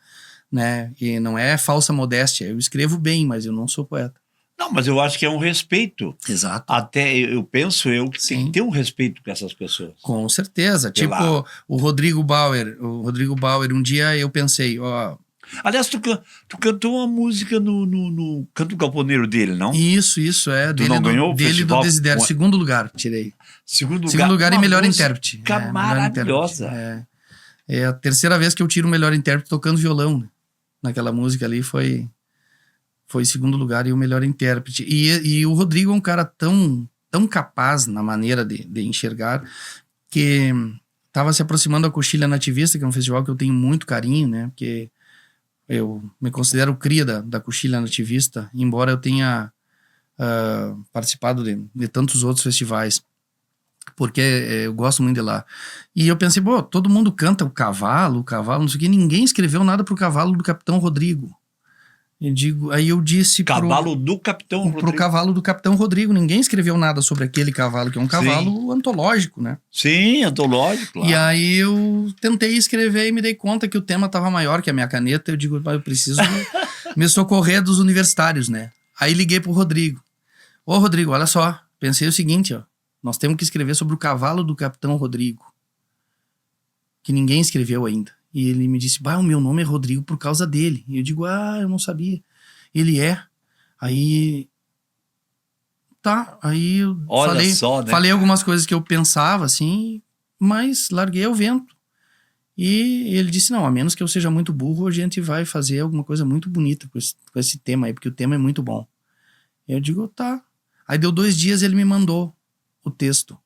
né? E não é falsa modéstia, eu escrevo bem, mas eu não sou poeta. Não, mas eu acho que é um respeito. Exato. Até eu penso que tem que ter um respeito com essas pessoas. Com certeza. Tipo, o Rodrigo Bauer, um dia eu pensei, ó... Aliás, tu cantou uma música no Canto Galponeiro dele, não? Isso, é. Tu não ganhou o festival? Do Desidério, segundo lugar, tirei. Segundo lugar e melhor intérprete. Maravilhosa. É a terceira vez que eu tiro o melhor intérprete tocando violão, né? Naquela música ali foi segundo lugar e o melhor intérprete. E o Rodrigo é um cara tão capaz na maneira de enxergar que estava se aproximando da Coxilha Nativista, que é um festival que eu tenho muito carinho, né? Porque eu me considero cria da Coxilha Nativista, embora eu tenha participado de tantos outros festivais, porque eu gosto muito de lá. E eu pensei, todo mundo canta o cavalo, não sei o que, ninguém escreveu nada pro cavalo do Capitão Rodrigo. Aí eu disse cavalo do Capitão Rodrigo. Pro cavalo do Capitão Rodrigo. Ninguém escreveu nada sobre aquele cavalo, que é um cavalo antológico, né? Sim, antológico, claro. E aí eu tentei escrever e me dei conta que o tema estava maior que a minha caneta. Eu digo, eu preciso me socorrer dos universitários, né? Aí liguei pro Rodrigo. Ô, Rodrigo, olha só. Pensei o seguinte, ó. Nós temos que escrever sobre o cavalo do Capitão Rodrigo. Que ninguém escreveu ainda. E ele me disse, o meu nome é Rodrigo por causa dele. E eu digo, eu não sabia. Ele é. Aí... Tá, aí eu falei algumas coisas que eu pensava, assim, mas larguei ao vento. E ele disse, não, a menos que eu seja muito burro, a gente vai fazer alguma coisa muito bonita com esse tema aí, porque o tema é muito bom. Eu digo, tá. Aí deu 2 dias e ele me mandou o texto.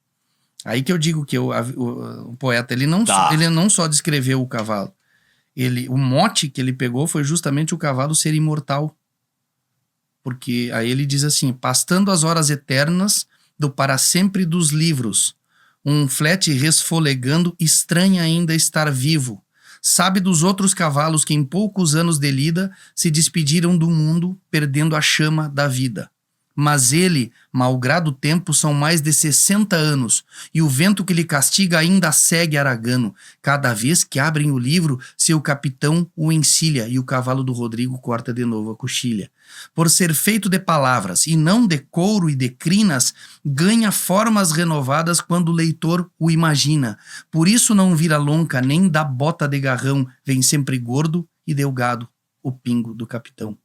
Aí que eu digo que o poeta, ele não só descreveu o cavalo. O mote que ele pegou foi justamente o cavalo ser imortal. Porque aí ele diz assim, pastando as horas eternas do para sempre dos livros, um flete resfolegando estranha ainda estar vivo. Sabe dos outros cavalos que em poucos anos de lida se despediram do mundo, perdendo a chama da vida. Mas ele, malgrado o tempo, são mais de 60 anos, e o vento que lhe castiga ainda segue aragano. Cada vez que abrem o livro, seu capitão o encilha, e o cavalo do Rodrigo corta de novo a coxilha. Por ser feito de palavras, e não de couro e de crinas, ganha formas renovadas quando o leitor o imagina. Por isso não vira lonca, nem da bota de garrão, vem sempre gordo e delgado, o pingo do capitão.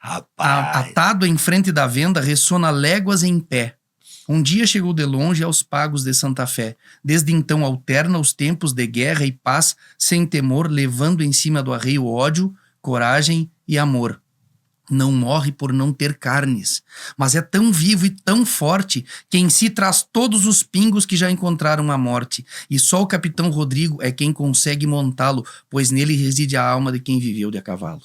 Rapaz. Atado em frente da venda, ressona léguas em pé. Um dia chegou de longe aos pagos de Santa Fé. Desde então alterna os tempos de guerra e paz, sem temor, levando em cima do arreio ódio, coragem e amor. Não morre por não ter carnes, mas é tão vivo e tão forte que em si traz todos os pingos que já encontraram a morte. E só o capitão Rodrigo é quem consegue montá-lo, pois nele reside a alma de quem viveu de a cavalo.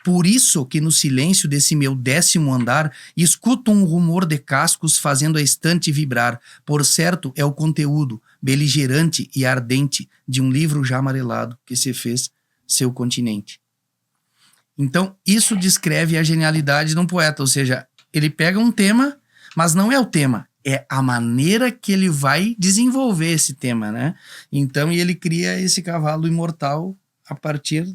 Por isso que no silêncio desse meu 10º andar, escuto um rumor de cascos fazendo a estante vibrar. Por certo, é o conteúdo, beligerante e ardente, de um livro já amarelado que se fez seu continente. Então, isso descreve a genialidade de um poeta, ou seja, ele pega um tema, mas não é o tema, é a maneira que ele vai desenvolver esse tema, né? Então, ele cria esse cavalo imortal a partir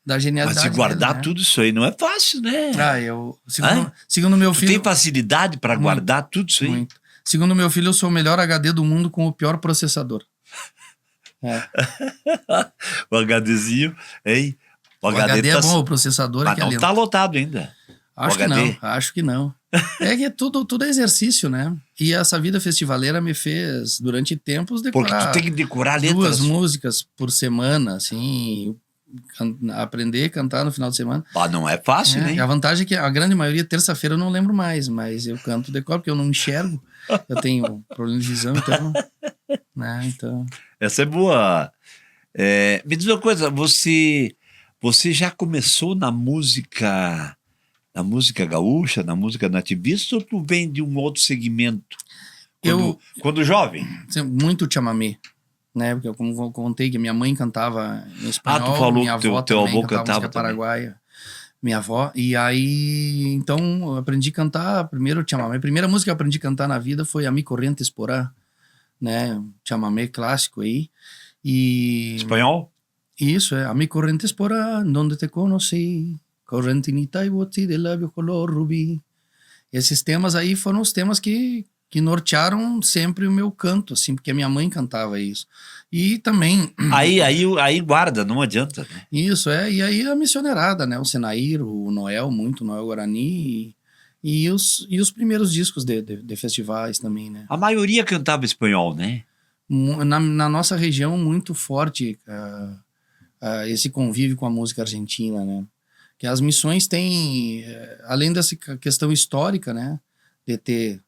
da genialidade. Mas se guardar dele, né? tudo isso aí não é fácil, né? Segundo meu Tu filho... tem facilidade para guardar tudo isso aí? Muito. Segundo meu filho, eu sou o melhor HD do mundo com o pior processador. O HDzinho, hein? O HD é bom, o processador mas é que é não lento. tá lotado ainda. Acho que não. É que tudo é exercício, né? E essa vida festivaleira me fez, durante tempos, decorar... Porque tu tem que decorar letras. 2 músicas por semana, assim... Aprender a cantar no final de semana. Não é fácil, né? A vantagem é que a grande maioria, terça-feira, eu não lembro mais, mas eu canto decor porque eu não enxergo. Eu tenho problema de visão, então... né? Então... Essa é boa. Me diz uma coisa, você já começou na música gaúcha, na música nativista, ou tu vem de um outro segmento? Quando jovem? Muito chamamé, né? Porque como eu contei que minha mãe cantava em espanhol, tu falou minha que avó teu também avô cantava música também. paraguaia, minha avó. E aí, então, eu aprendi a cantar primeiro chamamé. A primeira música que eu aprendi a cantar na vida foi A Mi Corrientes Porá, né? Chamamé clássico aí. E... Espanhol? Isso, A Mi Corrientes Porá, donde te conocí, correntinita y boti de lábio color rubí. Esses temas aí foram os temas que nortearam sempre o meu canto, assim, porque a minha mãe cantava isso. E também... Aí guarda, não adianta, né? Isso, e aí a missionerada, né? O Senair, o Noel Guarani e os primeiros discos de festivais também, né? A maioria cantava espanhol, né? Na nossa região, muito forte esse convívio com a música argentina, né? Que as missões têm, além dessa questão histórica, né? De ter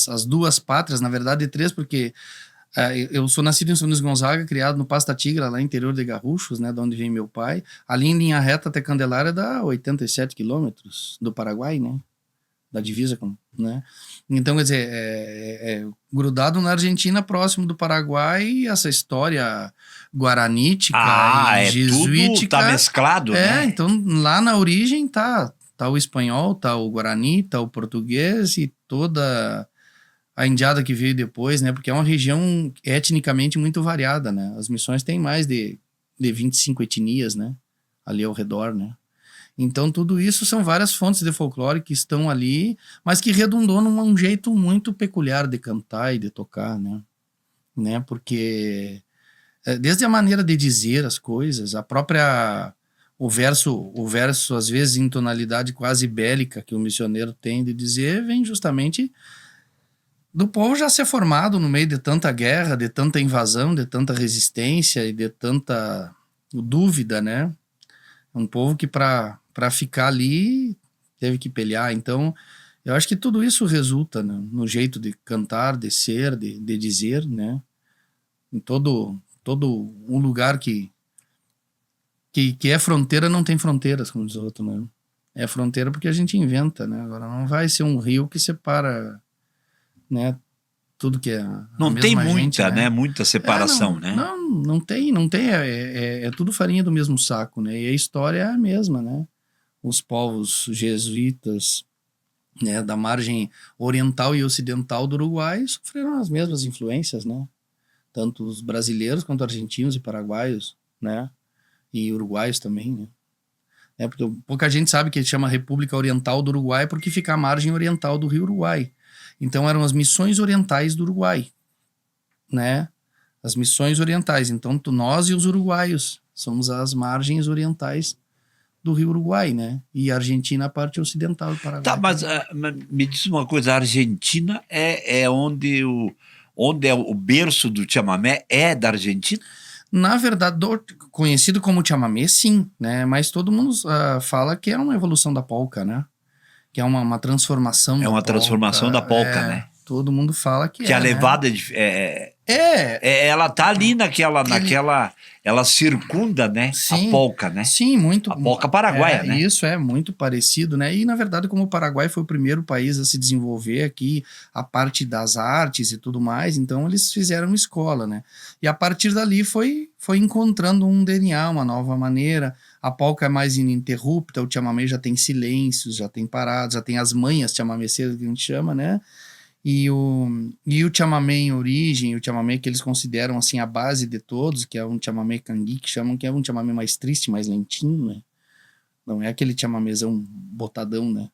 as 2 pátrias, na verdade 3, porque eu sou nascido em São Luís Gonzaga, criado no Pasta Tigra, lá no interior de Garruchos, né, de onde vem meu pai. Ali em linha reta até Candelária dá 87 quilômetros do Paraguai, né, da divisa, né. Então, quer dizer, grudado na Argentina, próximo do Paraguai, essa história guaranítica e jesuítica. Tudo tá mesclado, né? Então lá na origem tá o espanhol, tá o guarani, tá o português e toda a indiada que veio depois, né? Porque é uma região etnicamente muito variada, né? As missões têm mais de 25 etnias, né? Ali ao redor, né? Então tudo isso são várias fontes de folclore que estão ali, mas que redundou num jeito muito peculiar de cantar e de tocar, né? Porque desde a maneira de dizer as coisas, a própria... O verso, às vezes, em tonalidade quase bélica que o missioneiro tem de dizer, vem justamente do povo já ser formado no meio de tanta guerra, de tanta invasão, de tanta resistência e de tanta dúvida, né? Um povo que para ficar ali teve que pelear. Então, eu acho que tudo isso resulta, né, no jeito de cantar, de ser, de dizer, né? Em todo um lugar que é fronteira, não tem fronteiras, como diz o outro, né? É fronteira porque a gente inventa, né? Agora não vai ser um rio que separa, né? Tudo que é não tem muita, gente, né? Muita separação, né? Não tem. É tudo farinha do mesmo saco, né? E a história é a mesma, né? os povos jesuítas, né, da margem oriental e ocidental do Uruguai sofreram as mesmas influências, né? Tanto os brasileiros quanto argentinos e paraguaios, né? E uruguaios também, né? Porque pouca gente sabe que ele chama República Oriental do Uruguai porque fica à margem oriental do Rio Uruguai. Então eram as missões orientais do Uruguai, né? As missões orientais. Então nós e os uruguaios somos as margens orientais do Rio Uruguai, né? E a Argentina a parte ocidental do Paraguai. Tá, mas me diz uma coisa, a Argentina é onde é o berço do chamamé, é da Argentina? Na verdade, conhecido como chamamé, sim, né? Mas todo mundo fala que é uma evolução da polca, né? Que é uma transformação É uma transformação da polca, né? Todo mundo fala que a né? levada ela tá ali naquela ela circunda, né? Sim, a polca, né? Sim, muito. A polca paraguaia, né? Isso é muito parecido, né? E na verdade, como o Paraguai foi o primeiro país a se desenvolver aqui, a parte das artes e tudo mais, então eles fizeram escola, né? E a partir dali foi encontrando um DNA, uma nova maneira. A polca é mais ininterrupta, o chamamé já tem silêncios, já tem paradas, já tem as manhas chamameceiras que a gente chama, né? E o chamamé em origem, o chamamé que eles consideram assim a base de todos, que é um chamamé cangui, que chamam que é um chamamé mais triste, mais lentinho, né? Não é aquele chamamézão botadão, né?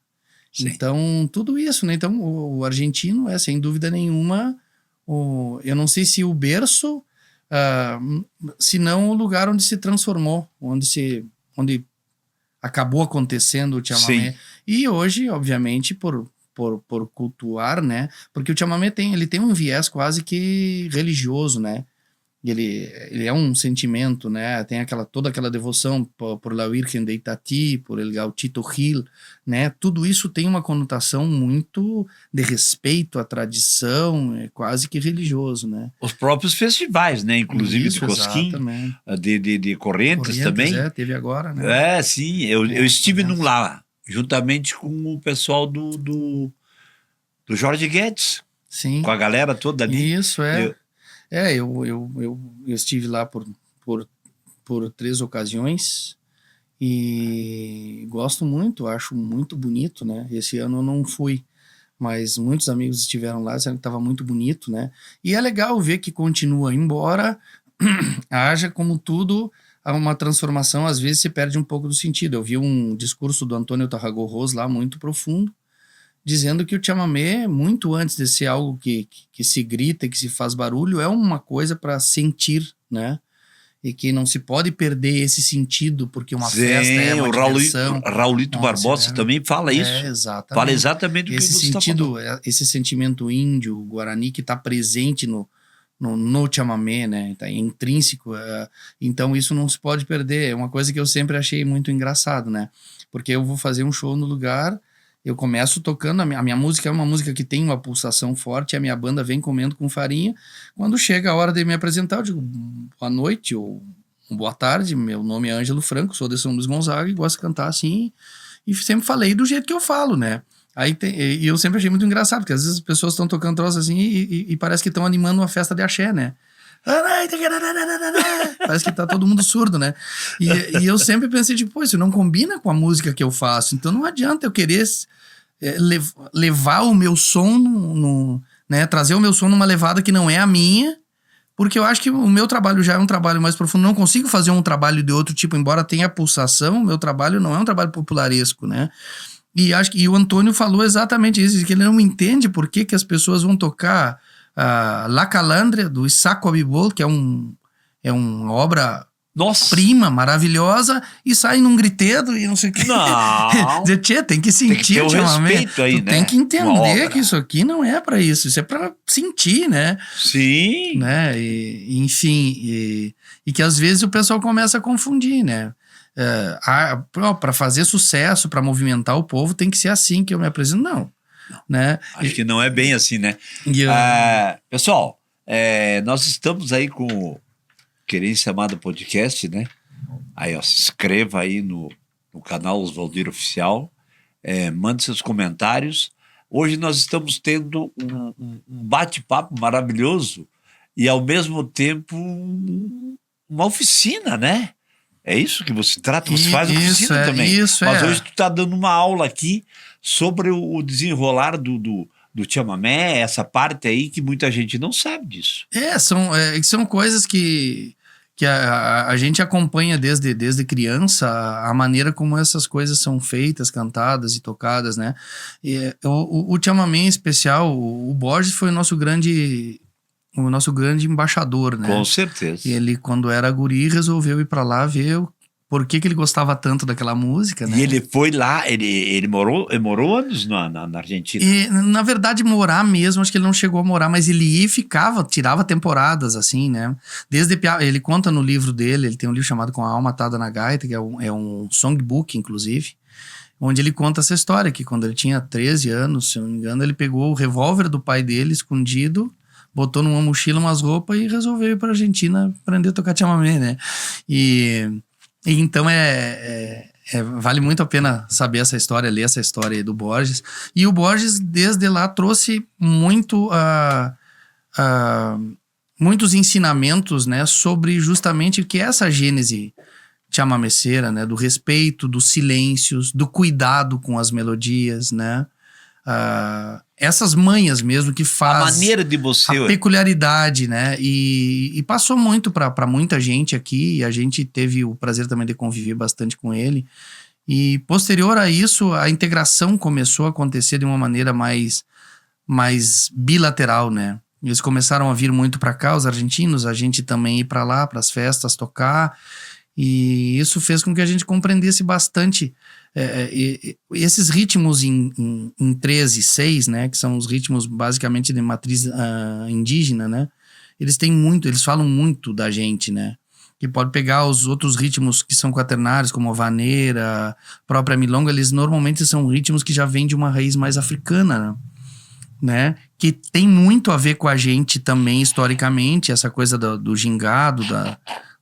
Sim. Então, tudo isso, né? Então, o argentino é, sem dúvida nenhuma, eu não sei se o berço, se não o lugar onde se transformou, onde acabou acontecendo o chamamé. Sim. E hoje, obviamente, por cultuar, né? Porque o chamamé ele tem um viés quase que religioso, né? Ele é um sentimento, né? Tem toda aquela devoção por La Virgen de Itati, por El Gauchito Gil, né? Tudo isso tem uma conotação muito de respeito à tradição, quase que religioso, né? Os próprios festivais, né? Inclusive isso, de Cosquim, de Correntes também. Teve agora, né? Sim. Eu estive num lá, juntamente com o pessoal do Jorge Guedes. Sim. Com a galera toda ali. Isso, eu estive lá por 3 ocasiões e gosto muito, acho muito bonito, né? Esse ano eu não fui, mas muitos amigos estiveram lá, disseram que estava muito bonito, né? E é legal ver que continua, embora haja como tudo uma transformação, às vezes se perde um pouco do sentido. Eu vi um discurso do Antônio Tarragorros lá muito profundo, dizendo que o chamamé, muito antes de ser algo que se grita, que se faz barulho, é uma coisa para sentir, né? E que não se pode perder esse sentido, porque uma festa é uma diversão. O Raulito Barbosa também fala isso. Exatamente. Fala exatamente o que você está falando. Esse sentimento índio, guarani, que está presente no chamamé, né? Tá intrínseco. Então isso não se pode perder. É uma coisa que eu sempre achei muito engraçado, né? Porque eu vou fazer um show no lugar, eu começo tocando, a minha música é uma música que tem uma pulsação forte, a minha banda vem comendo com farinha. Quando chega a hora de me apresentar, eu digo boa noite ou boa tarde, meu nome é Ângelo Franco, sou de São Luís Gonzaga e gosto de cantar assim, e sempre falei do jeito que eu falo, né? E eu sempre achei muito engraçado, porque às vezes as pessoas estão tocando troço assim e parece que estão animando uma festa de axé, né? Parece que tá todo mundo surdo, né? E eu sempre pensei, tipo, pô, isso não combina com a música que eu faço, então não adianta eu querer levar o meu som né, trazer o meu som numa levada que não é a minha, porque eu acho que o meu trabalho já é um trabalho mais profundo, não consigo fazer um trabalho de outro tipo, embora tenha pulsação, o meu trabalho não é um trabalho popularesco, né? E acho que o Antônio falou exatamente isso, que ele não entende por que as pessoas vão tocar La Calandria, do Isaac Abibol, que é uma obra prima, maravilhosa, e sai num griteiro e não sei o que. Não. Dizer, tchê, tem que sentir o respeito aí, tu né? tem que entender que isso aqui não é pra isso é pra sentir, né? Sim. Né? Enfim, e que às vezes o pessoal começa a confundir, né? Para fazer sucesso, para movimentar o povo, tem que ser assim que eu me apresento. Não. Né? Acho que não é bem assim, né? Pessoal, nós estamos aí com o Querência Amada Podcast, né? Aí, ó, se inscreva aí no canal Oswaldir Oficial, mande seus comentários. Hoje nós estamos tendo um bate-papo maravilhoso e, ao mesmo tempo, uma oficina, né? É isso que você trata? Você faz oficina também. Mas hoje tu está dando uma aula aqui sobre o desenrolar do chamamé, essa parte aí que muita gente não sabe disso. São coisas que a gente acompanha desde criança, a maneira como essas coisas são feitas, cantadas e tocadas, né? E, o chamamé em especial, o Borges foi o nosso grande embaixador, né? Com certeza. E ele, quando era guri, resolveu ir para lá ver por que ele gostava tanto daquela música, né? E ele foi lá, ele morou anos na Argentina. E, na verdade, morar mesmo, acho que ele não chegou a morar, mas ele ia e ficava, tirava temporadas, assim, né? Ele conta no livro dele, ele tem um livro chamado Com a Alma Atada na Gaita, que é um songbook, inclusive, onde ele conta essa história, que quando ele tinha 13 anos, se eu não me engano, ele pegou o revólver do pai dele, escondido, botou numa mochila umas roupas e resolveu ir pra Argentina aprender a tocar chamamé, né? Então vale muito a pena saber essa história, ler essa história aí do Borges. E o Borges, desde lá, trouxe muitos ensinamentos, né, sobre justamente o que é essa gênese chamameceira, né, do respeito, dos silêncios, do cuidado com as melodias, né? Essas manhas mesmo que faz a maneira de você, a peculiaridade, né? E passou muito para muita gente aqui, e a gente teve o prazer também de conviver bastante com ele. E posterior a isso, a integração começou a acontecer de uma maneira mais bilateral, né? Eles começaram a vir muito para cá, os argentinos, a gente também ir para lá, para as festas, tocar. E isso fez com que a gente compreendesse bastante esses ritmos em 13 e 6, né, que são os ritmos basicamente de matriz indígena, né, eles falam muito da gente, né, que pode pegar os outros ritmos que são quaternários, como a vaneira, própria milonga, eles normalmente são ritmos que já vêm de uma raiz mais africana, né, que tem muito a ver com a gente também historicamente, essa coisa do gingado,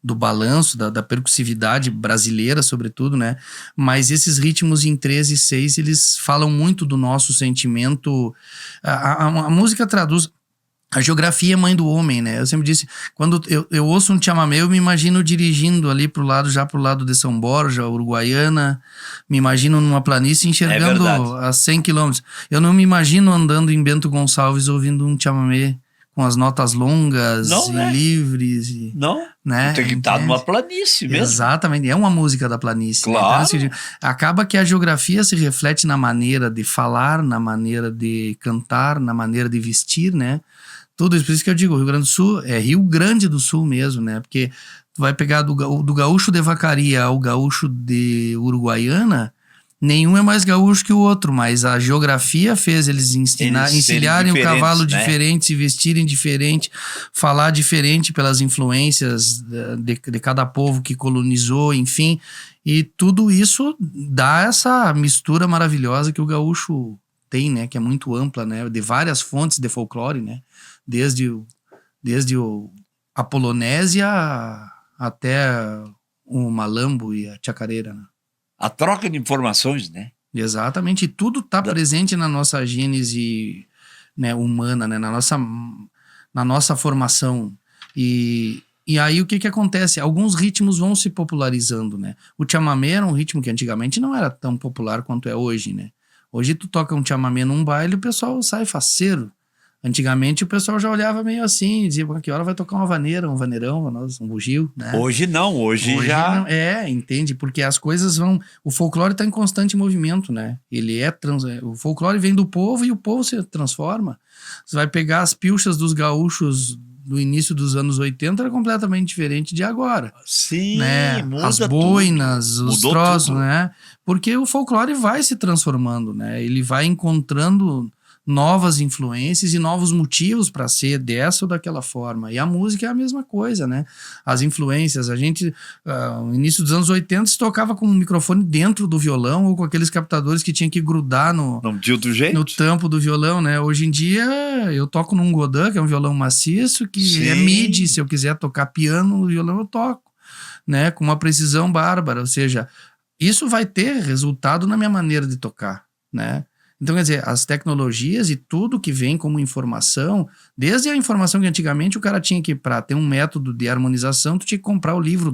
do balanço, da percussividade brasileira, sobretudo, né? Mas esses ritmos em 13 e 6, eles falam muito do nosso sentimento. A música traduz... A geografia é mãe do homem, né? Eu sempre disse, quando eu ouço um chamamé, eu me imagino dirigindo ali pro lado de São Borja, Uruguaiana, me imagino numa planície enxergando a 100 quilômetros. Eu não me imagino andando em Bento Gonçalves ouvindo um chamamé com as notas longas livres. Né? Tem que estar numa planície mesmo. Exatamente, é uma música da planície. Claro. Né? Então, acaba que a geografia se reflete na maneira de falar, na maneira de cantar, na maneira de vestir, né? Tudo isso, por isso que eu digo, o Rio Grande do Sul é Rio Grande do Sul mesmo, né? Porque tu vai pegar do gaúcho de Vacaria ao gaúcho de Uruguaiana, nenhum é mais gaúcho que o outro, mas a geografia fez eles encilharem o cavalo diferente, se vestirem diferente, falar diferente pelas influências de cada povo que colonizou, enfim. E tudo isso dá essa mistura maravilhosa que o gaúcho tem, né? Que é muito ampla, né? De várias fontes de folclore, né? Desde a Polonésia até o malambo e a chacareira, né? A troca de informações, né? Exatamente, e tudo está presente na nossa gênese, né, humana, né, na nossa formação. E aí o que acontece? Alguns ritmos vão se popularizando, né? O chamamé era um ritmo que antigamente não era tão popular quanto é hoje, né? Hoje tu toca um chamamé num baile, o pessoal sai faceiro. Antigamente o pessoal já olhava meio assim, dizia, que hora vai tocar uma vaneira, um vaneirão, um bugio, né? Hoje não, hoje já... Não, entende? Porque as coisas vão... O folclore está em constante movimento, né? O folclore vem do povo e o povo se transforma. Você vai pegar as pilchas dos gaúchos do início dos anos 80, era completamente diferente de agora. Sim, né? muda as boinas, tudo. Os troços, né? Porque o folclore vai se transformando, né? Ele vai encontrando novas influências e novos motivos para ser dessa ou daquela forma. E a música é a mesma coisa, né? As influências, a gente, no início dos anos 80, se tocava com um microfone dentro do violão ou com aqueles captadores que tinha que grudar no tampo do violão, né? Hoje em dia, eu toco num Godin, que é um violão maciço, que é MIDI. Se eu quiser tocar piano no violão, eu toco, né? Com uma precisão bárbara. Ou seja, isso vai ter resultado na minha maneira de tocar, né? Então, quer dizer, as tecnologias e tudo que vem como informação, desde a informação que antigamente o cara tinha que, para ter um método de harmonização, tu tinha que comprar o livro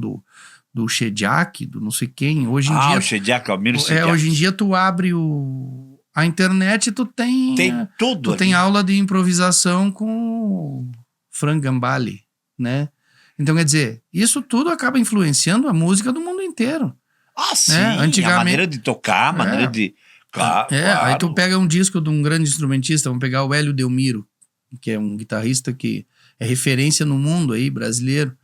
do Shediac, do não sei quem. Hoje em o dia... Shediac, o Almir Shediac. Hoje em dia tu abre a internet e tu tem... Tem tudo Tu tem ali. aula de improvisação com o Frank Gambale, né? Então, quer dizer, isso tudo acaba influenciando a música do mundo inteiro. Sim, Antigamente... a maneira de tocar, a maneira de... Claro. Aí tu pega um disco de um grande instrumentista, vamos pegar o Hélio Delmiro, que é um guitarrista que é referência no mundo aí, brasileiro.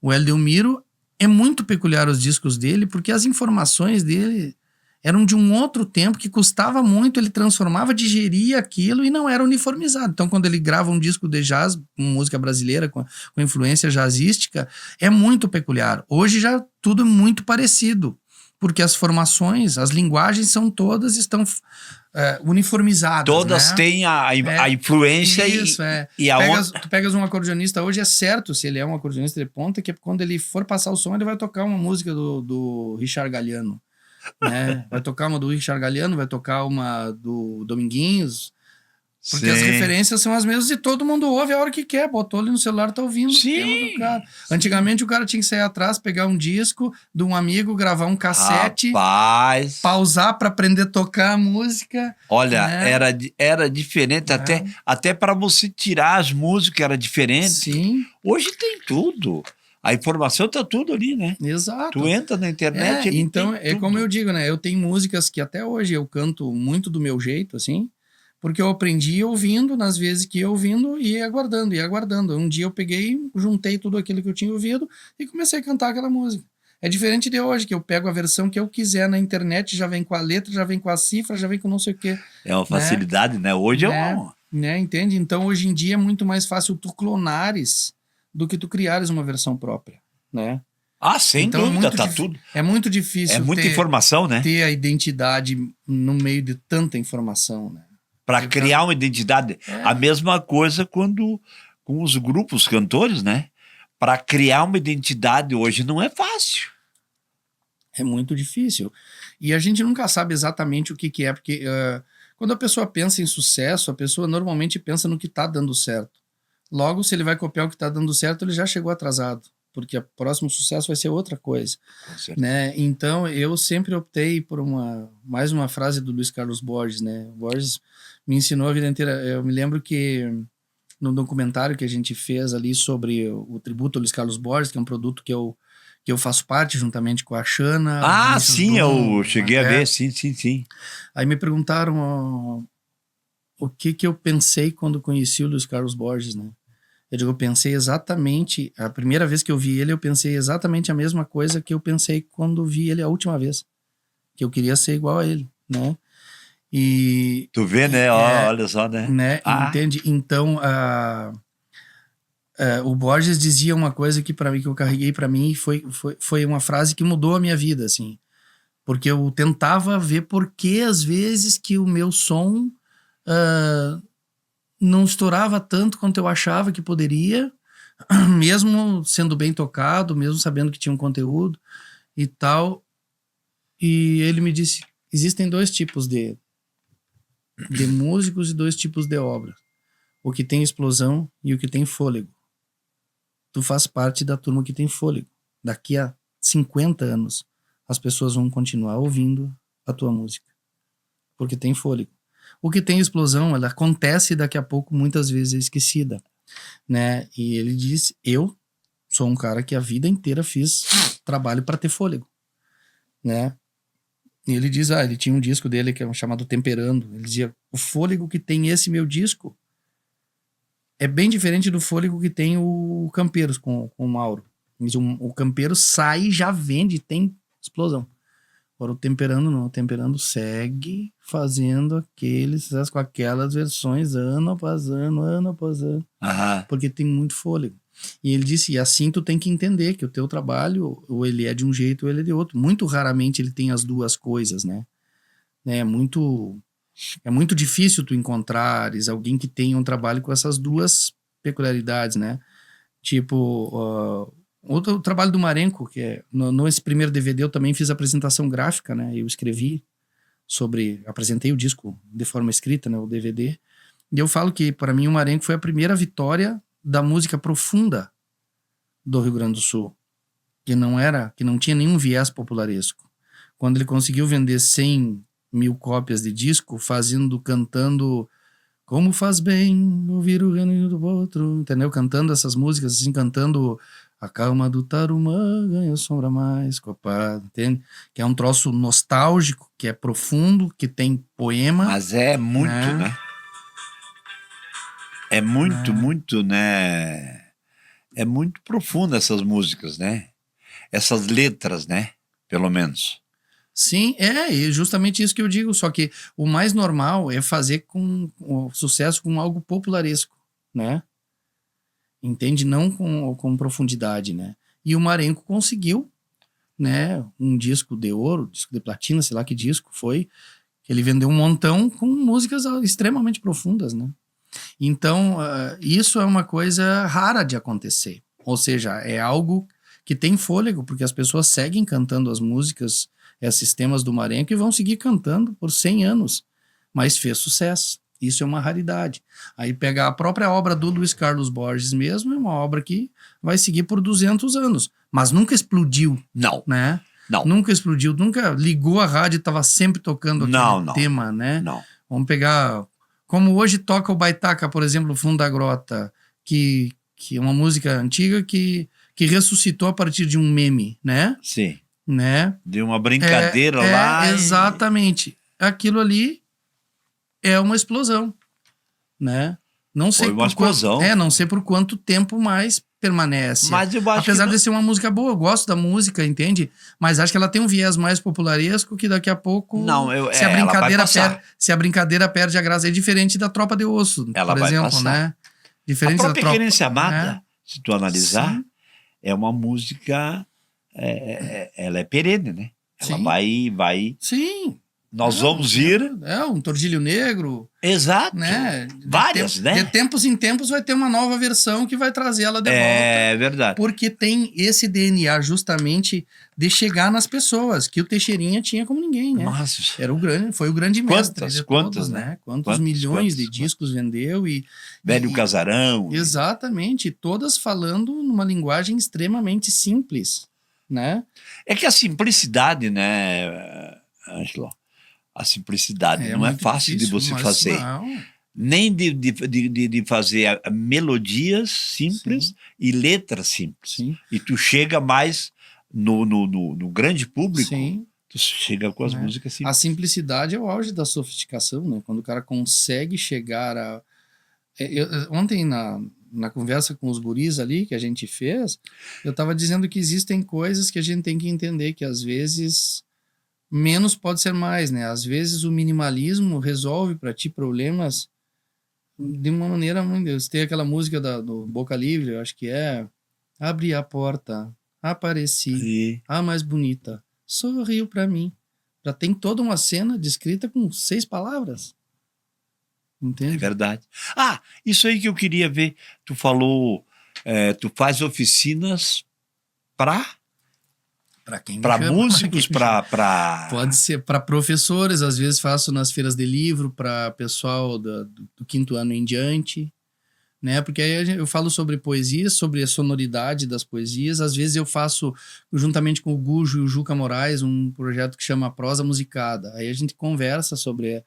O Hélio Delmiro é muito peculiar os discos dele, porque as informações dele eram de um outro tempo que custava muito, ele transformava, digeria aquilo e não era uniformizado. Então, quando ele grava um disco de jazz, com música brasileira, com influência jazzística, é muito peculiar. Hoje já tudo é muito parecido, porque as formações, as linguagens estão uniformizadas. Todas né? têm a influência Isso, e a Tu pegas um acordeonista hoje, é certo, se ele é um acordeonista de ponta, que quando ele for passar o som, ele vai tocar uma música do Richard Galliano. Né? Vai tocar uma do Richard Galliano, vai tocar uma do Dominguinhos, porque as referências são as mesmas e todo mundo ouve a hora que quer, botou ali no celular, tá ouvindo o tema do cara. Antigamente o cara tinha que sair atrás, pegar um disco de um amigo, gravar um cassete, pausar pra aprender a tocar a música. Olha, né? era diferente, até para você tirar as músicas era diferente. Sim. Hoje tem tudo. A informação tá tudo ali, né? Exato. Tu entra na internet e então, como eu digo, né? Eu tenho músicas que até hoje eu canto muito do meu jeito, assim, porque eu aprendi ouvindo, nas vezes que ia ouvindo, e ia aguardando. Um dia eu peguei, juntei tudo aquilo que eu tinha ouvido e comecei a cantar aquela música. É diferente de hoje, que eu pego a versão que eu quiser na internet, já vem com a letra, já vem com a cifra, já vem com não sei o quê. É uma facilidade, né? Hoje entende? Então, hoje em dia é muito mais fácil tu clonares do que tu criares uma versão própria, né? Sem dúvida, tá tudo. É muito difícil. É muita informação, né? Ter a identidade no meio de tanta informação, né? Para criar uma identidade. A mesma coisa com os grupos cantores, né? Para criar uma identidade hoje não é fácil. É muito difícil. E a gente nunca sabe exatamente o que é, porque quando a pessoa pensa em sucesso, a pessoa normalmente pensa no que está dando certo. Logo, se ele vai copiar o que está dando certo, ele já chegou atrasado, porque o próximo sucesso vai ser outra coisa. Né? Então, eu sempre optei por mais uma frase do Luiz Carlos Borges, né? Borges me ensinou a vida inteira. Eu me lembro que no documentário que a gente fez ali sobre o tributo ao Luiz Carlos Borges, que é um produto que eu faço parte juntamente com a Xana. Sim, eu cheguei a ver, sim. Aí me perguntaram o que eu pensei quando conheci o Luiz Carlos Borges, né? Eu pensei exatamente, a primeira vez que eu vi ele, eu pensei exatamente a mesma coisa que eu pensei quando vi ele a última vez, que eu queria ser igual a ele, né? E tu vê, né? Olha só, né? Entende? Então, o Borges dizia uma coisa que para mim, que eu carreguei para mim, foi uma frase que mudou a minha vida, assim, porque eu tentava ver por que às vezes que o meu som não estourava tanto quanto eu achava que poderia, mesmo sendo bem tocado, mesmo sabendo que tinha um conteúdo e tal. E ele me disse, existem 2 tipos de músicos e 2 tipos de obras. O que tem explosão e o que tem fôlego. Tu faz parte da turma que tem fôlego. Daqui a 50 anos, as pessoas vão continuar ouvindo a tua música. Porque tem fôlego. O que tem explosão, ela acontece daqui a pouco, muitas vezes é esquecida, né? E ele diz, eu sou um cara que a vida inteira fiz trabalho para ter fôlego, né? E ele diz, ele tinha um disco dele que é chamado Temperando. Ele dizia, o fôlego que tem esse meu disco é bem diferente do fôlego que tem o Campeiros com o Mauro. O Campeiros sai e já vende, tem explosão. Agora o Temperando não, o Temperando segue fazendo com aquelas versões ano após ano, porque tem muito fôlego. E ele disse, e assim tu tem que entender que o teu trabalho, ou ele é de um jeito ou ele é de outro. Muito raramente ele tem as duas coisas, né? É muito difícil tu encontrares alguém que tenha um trabalho com essas duas peculiaridades, né? Tipo, o trabalho do Marenco, que é, nesse primeiro DVD eu também fiz a apresentação gráfica, né? Eu escrevi apresentei o disco de forma escrita, né? O DVD. E eu falo que, para mim, o Marenco foi a primeira vitória da música profunda do Rio Grande do Sul. que não tinha nenhum viés popularesco. Quando ele conseguiu vender 100 mil cópias de disco, cantando Como Faz Bem Ouvir o Reino do Outro, entendeu? Cantando essas músicas, assim, cantando A Calma do Tarumã Ganha Sombra Mais Copada, entende? Que é um troço nostálgico, que é profundo, que tem poema, Mas é muito, né? né? É muito, muito, né? É muito profunda essas músicas, né? Essas letras, né? Pelo menos. Sim, e justamente isso que eu digo, só que o mais normal é fazer com o sucesso com algo popularesco, né? Entende? Não com profundidade, né? E o Marenco conseguiu, né? Um disco de ouro, disco de platina, sei lá que disco foi, que ele vendeu um montão com músicas extremamente profundas, né? Então, isso é uma coisa rara de acontecer. Ou seja, é algo que tem fôlego, porque as pessoas seguem cantando as músicas, esses temas do Marenco, e vão seguir cantando por 100 anos. Mas fez sucesso. Isso é uma raridade. Aí pegar a própria obra do Luiz Carlos Borges mesmo, é uma obra que vai seguir por 200 anos. Mas nunca explodiu, Não, né? não. Nunca explodiu, nunca ligou a rádio e estava sempre tocando aquele tema, né? Não. Vamos pegar... Como hoje toca o Baitaca, por exemplo, Fundo da Grota, que é uma música antiga que ressuscitou a partir de um meme, né? Sim. Né? De uma brincadeira lá. Exatamente. Aquilo ali é uma explosão, né? Não sei Foi uma explosão. Não sei por quanto tempo mais permanece. Mas eu acho apesar que de ser uma música boa, eu gosto da música, entende? Mas acho que ela tem um viés mais popularesco que daqui a pouco, se a brincadeira perde a graça, é diferente da Tropa de Osso, ela por vai exemplo, passar. né? Diferente a própria da Tropa, Querência Amada, né? se tu analisar, Sim. é uma música, ela é perene, né? Ela Sim. vai. Sim. Nós vamos ir. Um Tordilho Negro. Exato. Né? Várias, né? De tempos em tempos vai ter uma nova versão que vai trazer ela de volta. É verdade. Porque tem esse DNA justamente de chegar nas pessoas, que o Teixeirinha tinha como ninguém, né? Nossa. Foi o grande mestre de todos, né? Quantos milhões de discos vendeu Velho Casarão. Exatamente. Todas falando numa linguagem extremamente simples, né? É que a simplicidade, né, Ângelo? A simplicidade não é fácil difícil, de você fazer. Não. Nem de fazer melodias simples. Sim. E letras simples. Sim. E tu chega mais no grande público. Sim. Tu chega com as músicas simples. A simplicidade é o auge da sofisticação, né? Quando o cara consegue chegar a... ontem, na conversa com os guris ali que a gente fez, eu estava dizendo que existem coisas que a gente tem que entender, que às vezes... menos pode ser mais, né? Às vezes o minimalismo resolve para ti problemas de uma maneira muito... Tem aquela música do Boca Livre, eu acho que é Abri a porta, apareci, a mais bonita, sorriu para mim. Já tem toda uma cena descrita com 6 palavras. Entende? É verdade. Isso aí que eu queria ver. Tu falou, tu faz oficinas para músicos, para... Pode ser para professores, às vezes faço nas feiras de livro, para pessoal do 5º ano em diante, né? Porque aí eu falo sobre poesia, sobre a sonoridade das poesias. Às vezes eu faço, juntamente com o Gujo e o Juca Moraes, um projeto que chama Prosa Musicada. Aí a gente conversa sobre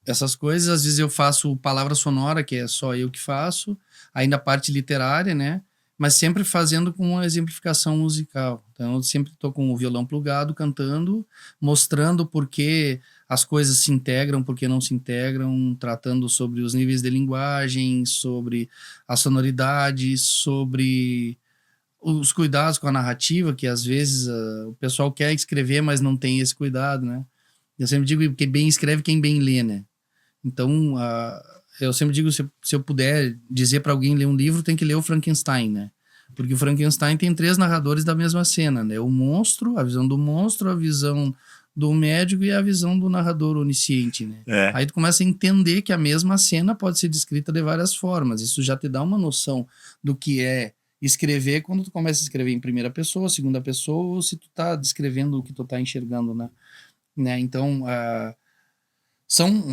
essas coisas. Às vezes eu faço palavra sonora, que é só eu que faço, ainda a parte literária, né? Mas sempre fazendo com uma exemplificação musical. Então eu sempre estou com o violão plugado, cantando, mostrando por que as coisas se integram, por que não se integram, tratando sobre os níveis de linguagem, sobre a sonoridade, sobre os cuidados com a narrativa, que às vezes o pessoal quer escrever, mas não tem esse cuidado, né? Eu sempre digo que bem escreve quem bem lê, né? Então, eu sempre digo, se eu puder dizer para alguém ler um livro, tem que ler o Frankenstein, né? Porque o Frankenstein tem 3 narradores da mesma cena, né? O monstro, a visão do monstro, a visão do médico e a visão do narrador onisciente, né? Aí tu começa a entender que a mesma cena pode ser descrita de várias formas. Isso já te dá uma noção do que é escrever quando tu começa a escrever em primeira pessoa, segunda pessoa, ou se tu tá descrevendo o que tu tá enxergando, né? Então,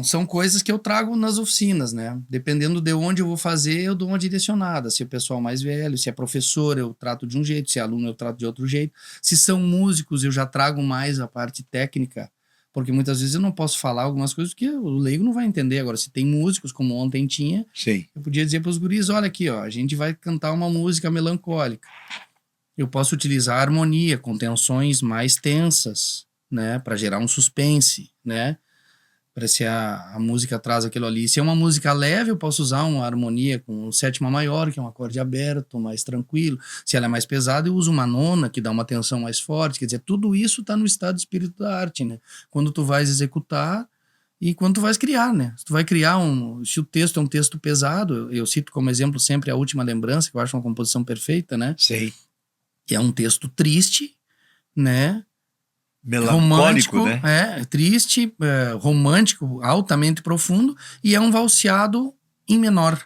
são coisas que eu trago nas oficinas, né? Dependendo de onde eu vou fazer, eu dou uma direcionada. Se é pessoal mais velho, se é professor, eu trato de um jeito, se é aluno, eu trato de outro jeito. Se são músicos, eu já trago mais a parte técnica, porque muitas vezes eu não posso falar algumas coisas que o leigo não vai entender. Agora, se tem músicos, como ontem tinha, Sim. eu podia dizer para os guris, olha aqui, ó, a gente vai cantar uma música melancólica. Eu posso utilizar a harmonia com tensões mais tensas, né, para gerar um suspense, né? Para se a música traz aquilo ali. Se é uma música leve, eu posso usar uma harmonia com sétima maior, que é um acorde aberto, mais tranquilo. Se ela é mais pesada, eu uso uma nona, que dá uma tensão mais forte. Quer dizer, tudo isso está no estado de espírito da arte, né? Quando tu vais executar e quando tu vais criar, né? Se tu vai criar se o texto é um texto pesado, eu cito como exemplo sempre A Última Lembrança, que eu acho uma composição perfeita, né? Sei. Que é um texto triste, né? Melancólico, Romântico, né? triste, romântico, altamente profundo, e é um valseado em menor.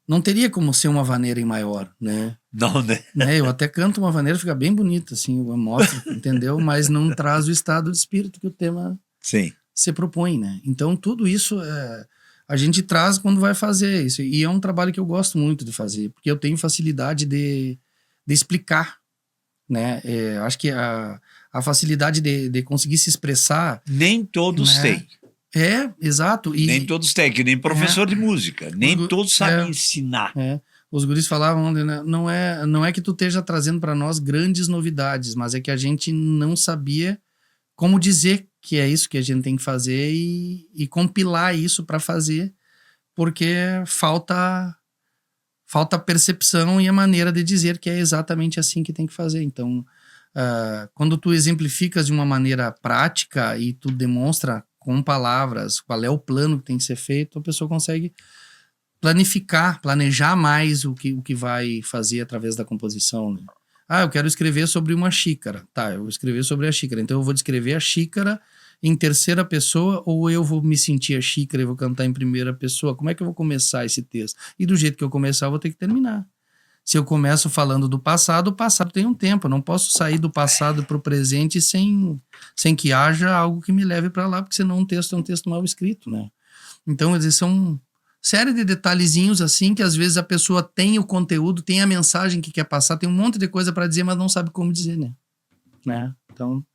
Não teria como ser uma vaneira em maior, né? Não, né? Eu até canto uma vaneira, fica bem bonita, assim, eu mostro, entendeu? Mas não traz o estado de espírito que o tema Sim. se propõe, né? Então, tudo isso a gente traz quando vai fazer isso. E é um trabalho que eu gosto muito de fazer, porque eu tenho facilidade de explicar, né? Acho que a facilidade de conseguir se expressar, Nem todos né? têm. Exato. Nem todos têm, que nem professor de música. Nem todos sabem ensinar. Os guris falavam, né? Não é que tu esteja trazendo para nós grandes novidades, mas é que a gente não sabia como dizer que é isso que a gente tem que fazer e compilar isso para fazer, porque falta percepção e a maneira de dizer que é exatamente assim que tem que fazer. Então, quando tu exemplificas de uma maneira prática e tu demonstra com palavras qual é o plano que tem que ser feito, a pessoa consegue planejar mais o que vai fazer através da composição, né? Eu quero escrever sobre uma xícara. Tá, eu vou escrever sobre a xícara. Então eu vou descrever a xícara em terceira pessoa ou eu vou me sentir a xícara e vou cantar em primeira pessoa? Como é que eu vou começar esse texto? E do jeito que eu começar, eu vou ter que terminar. Se eu começo falando do passado, o passado tem um tempo. Eu não posso sair do passado para o presente sem que haja algo que me leve para lá, porque senão um texto é um texto mal escrito, né? Então, eles são série de detalhezinhos assim que às vezes a pessoa tem o conteúdo, tem a mensagem que quer passar, tem um monte de coisa para dizer, mas não sabe como dizer, né? Então,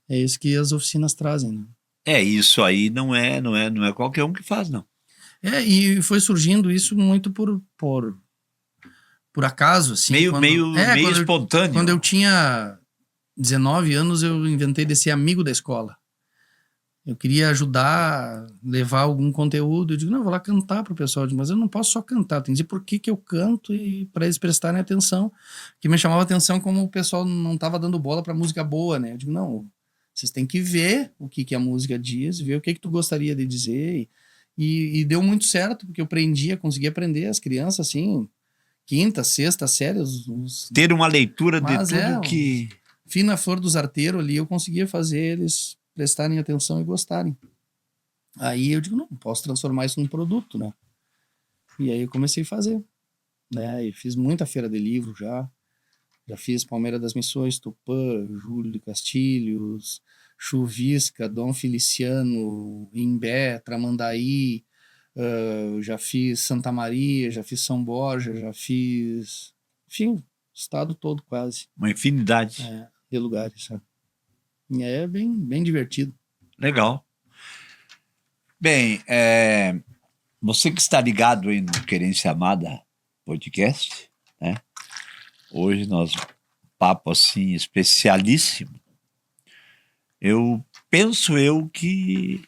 é isso que as oficinas trazem, né? Isso aí não é qualquer um que faz, não. E foi surgindo isso muito por acaso, assim. Meio espontâneo. Quando eu tinha 19 anos, eu inventei de ser amigo da escola. Eu queria ajudar, levar algum conteúdo. Eu digo, não, eu vou lá cantar pro pessoal. Eu digo, mas eu não posso só cantar, tem que dizer por que eu canto e para eles prestarem atenção. Que me chamava atenção como o pessoal não estava dando bola para música boa, né? Eu digo, não, vocês têm que ver o que a música diz, ver o que tu gostaria de dizer. E deu muito certo, porque eu consegui aprender as crianças, assim, quinta, sexta série. Ter uma leitura de tudo que... Fina flor dos arteiros ali, eu conseguia fazer eles prestarem atenção e gostarem. Aí eu digo, não, posso transformar isso num produto, né? E aí eu comecei a fazer, né? E fiz muita feira de livro já fiz Palmeira das Missões, Tupã, Júlio de Castilhos, Chuvisca, Dom Feliciano, Imbé, Tramandaí, já fiz Santa Maria, já fiz São Borja, já fiz, enfim, o estado todo quase. Uma infinidade. De lugares, sabe? E é bem, bem divertido. Legal. Bem, você que está ligado aí no Querência Amada Podcast, né? Hoje nós, papo assim, especialíssimo. Eu penso que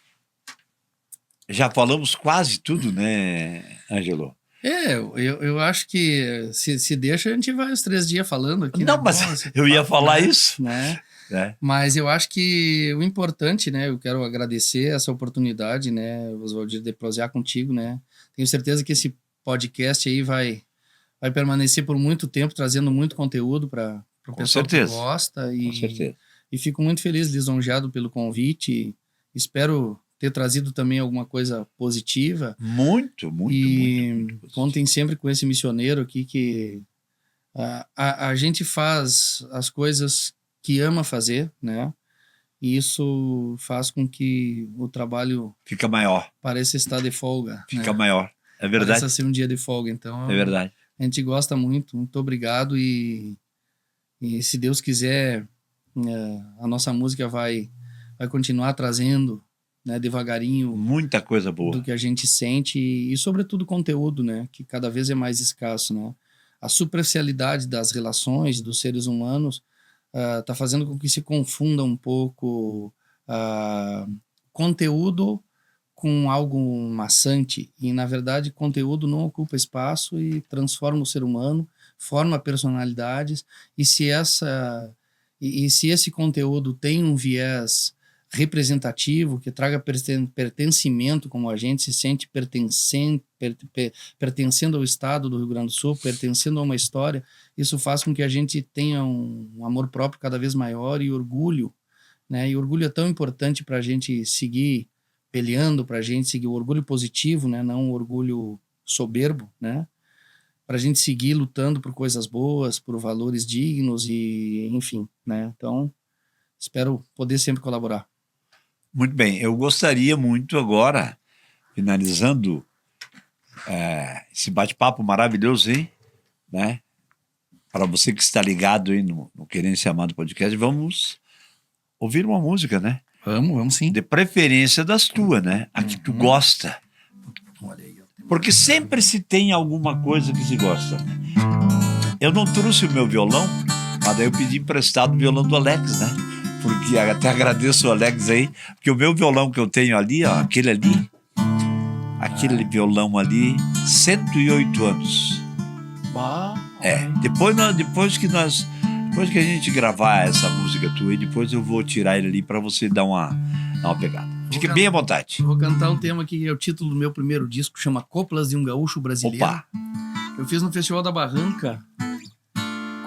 já falamos quase tudo, né, Ângelo? Eu acho que se deixa, a gente vai os 3 dias falando aqui. Não, né? mas eu ia falar isso. Né? Mas eu acho que o importante, né? Eu quero agradecer essa oportunidade, né, Oswaldir, de prosear contigo, né? Tenho certeza que esse podcast aí vai permanecer por muito tempo, trazendo muito conteúdo para o pessoal que gosta. Com certeza. E fico muito feliz, lisonjeado pelo convite. Espero ter trazido também alguma coisa positiva. Muito contem sempre com esse missioneiro aqui que a gente faz as coisas que ama fazer, né? E isso faz com que o trabalho Fica maior, pareça estar de folga. fica né? maior. É verdade, Pareça ser um dia de folga. Então, é verdade. a gente gosta muito. Muito obrigado. E se Deus quiser, a nossa música vai continuar trazendo, né, devagarinho, Muita coisa boa. do que a gente sente e sobretudo conteúdo, né, que cada vez é mais escasso, né? A superficialidade das relações dos seres humanos tá fazendo com que se confunda um pouco conteúdo com algo maçante, e na verdade conteúdo não ocupa espaço e transforma o ser humano, forma personalidades, e se esse conteúdo tem um viés representativo, que traga pertencimento, como a gente se sente pertencendo ao estado do Rio Grande do Sul, pertencendo a uma história, isso faz com que a gente tenha um amor próprio cada vez maior e orgulho, né? E orgulho é tão importante para a gente seguir peleando, para a gente seguir o orgulho positivo, né? Não o orgulho soberbo, né? Para a gente seguir lutando por coisas boas, por valores dignos e enfim, né? Então, espero poder sempre colaborar. Muito bem, eu gostaria muito agora, finalizando esse bate-papo maravilhoso aí, né? Para você que está ligado aí no Querência Amado Podcast, vamos ouvir uma música, né? Vamos sim. De preferência das tuas, né? A que tu gosta. Olha aí, Porque sempre se tem alguma coisa que se gosta. Eu não trouxe o meu violão, mas daí eu pedi emprestado o violão do Alex, né? Porque até agradeço o Alex aí, porque o meu violão que eu tenho ali, ó, aquele violão ali, 108 anos. Depois que a gente gravar essa música tua, depois eu vou tirar ele ali para você dar uma pegada. Fique bem à vontade. Vou cantar um tema que é o título do meu primeiro disco, chama Coplas de um Gaúcho Brasileiro. Opa! Eu fiz no Festival da Barranca,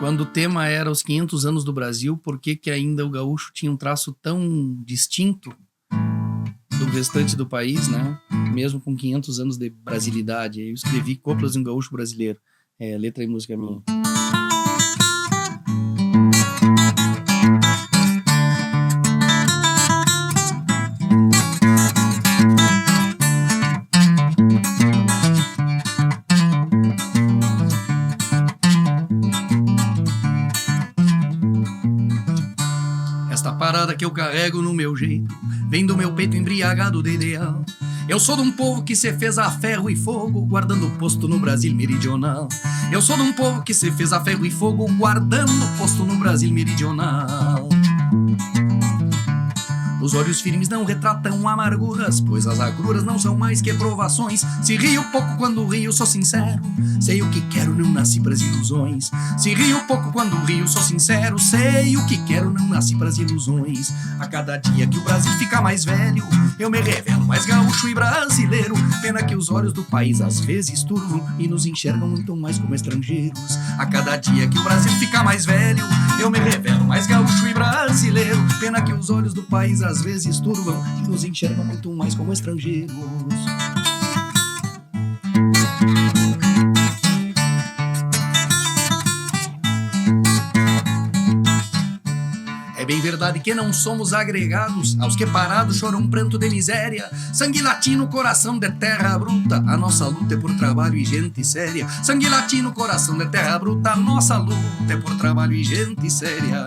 quando o tema era os 500 anos do Brasil, por que ainda o gaúcho tinha um traço tão distinto do restante do país, né? Mesmo com 500 anos de brasilidade. Eu escrevi Coplas de um Gaúcho Brasileiro. Letra e música minha. Esta parada que eu carrego no meu jeito vem do meu peito embriagado de ideal. Eu sou de um povo que se fez a ferro e fogo, guardando posto no Brasil meridional. Eu sou de um povo que se fez a ferro e fogo, guardando posto no Brasil meridional. Os olhos firmes não retratam amarguras, pois as agruras não são mais que provações. Se rio pouco quando rio, sou sincero, sei o que quero, não nasci pras ilusões. Se rio pouco quando rio, sou sincero, sei o que quero, não nasci pras ilusões. A cada dia que o Brasil fica mais velho, eu me revelo mais gaúcho e brasileiro. Pena que os olhos do país às vezes turvam e nos enxergam muito mais como estrangeiros. A cada dia que o Brasil fica mais velho, eu me revelo mais gaúcho e brasileiro. Pena que os olhos do país às vezes turvam e nos enxergam muito mais como estrangeiros. É bem verdade que não somos agregados aos que parados choram um pranto de miséria. Sangue latino, coração de terra bruta, a nossa luta é por trabalho e gente séria. Sangue latino, coração de terra bruta, a nossa luta é por trabalho e gente séria.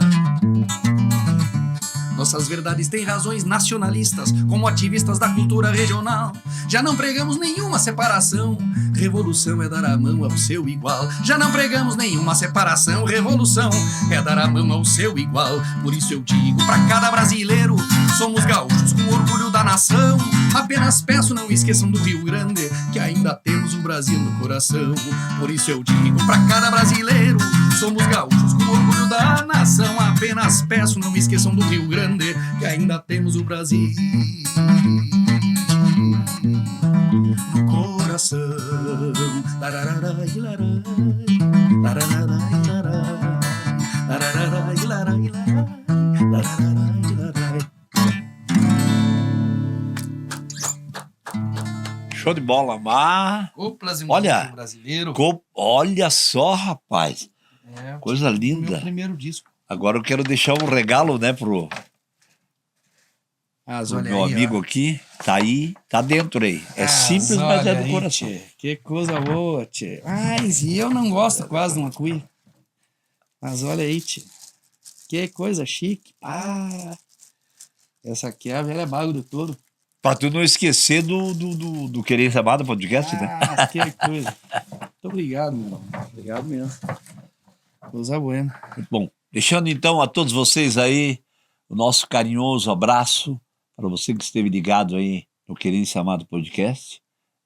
Nossas verdades têm razões nacionalistas, como ativistas da cultura regional. Já não pregamos nenhuma separação, revolução é dar a mão ao seu igual. Já não pregamos nenhuma separação, revolução é dar a mão ao seu igual. Por isso eu digo pra cada brasileiro, somos gaúchos com orgulho da nação. Apenas peço, não esqueçam do Rio Grande, que ainda temos o Brasil no coração. Por isso eu digo pra cada brasileiro, somos gaúchos com orgulho da nação. Apenas peço, não esqueçam do Rio Grande, que ainda temos o Brasil no coração. Show de bola, mas... Coplas e um Olha, Gaúcho Brasileiro. olha só, rapaz. Coisa linda. Meu primeiro disco. Agora eu quero deixar um regalo, né, Mas o olha meu aí, amigo ó. aqui, tá dentro aí. É simples, mas olha é do aí, coração. tchê. Que coisa boa, tchê. Mas e eu não gosto quase de uma cuia. Mas olha aí, tchê. Que coisa chique. Essa aqui é a velha bago do touro. Pra tu não esquecer do Querência Amada Podcast, né? Que coisa. Muito obrigado, meu irmão. Obrigado mesmo. Coisa buena. Muito bom. Deixando então a todos vocês aí o nosso carinhoso abraço para você que esteve ligado aí no Querência Amada Podcast,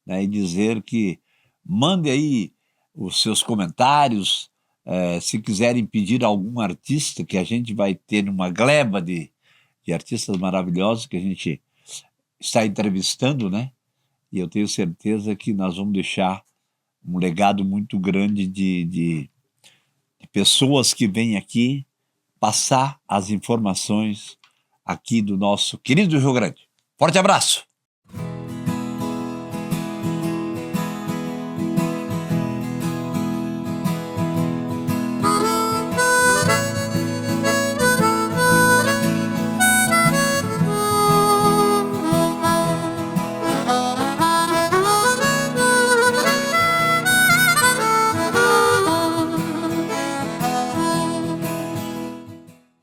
né? E dizer que mande aí os seus comentários, se quiserem pedir algum artista, que a gente vai ter uma gleba de artistas maravilhosos que a gente está entrevistando, né? E eu tenho certeza que nós vamos deixar um legado muito grande de pessoas que vêm aqui passar as informações aqui do nosso querido Rio Grande. Forte abraço!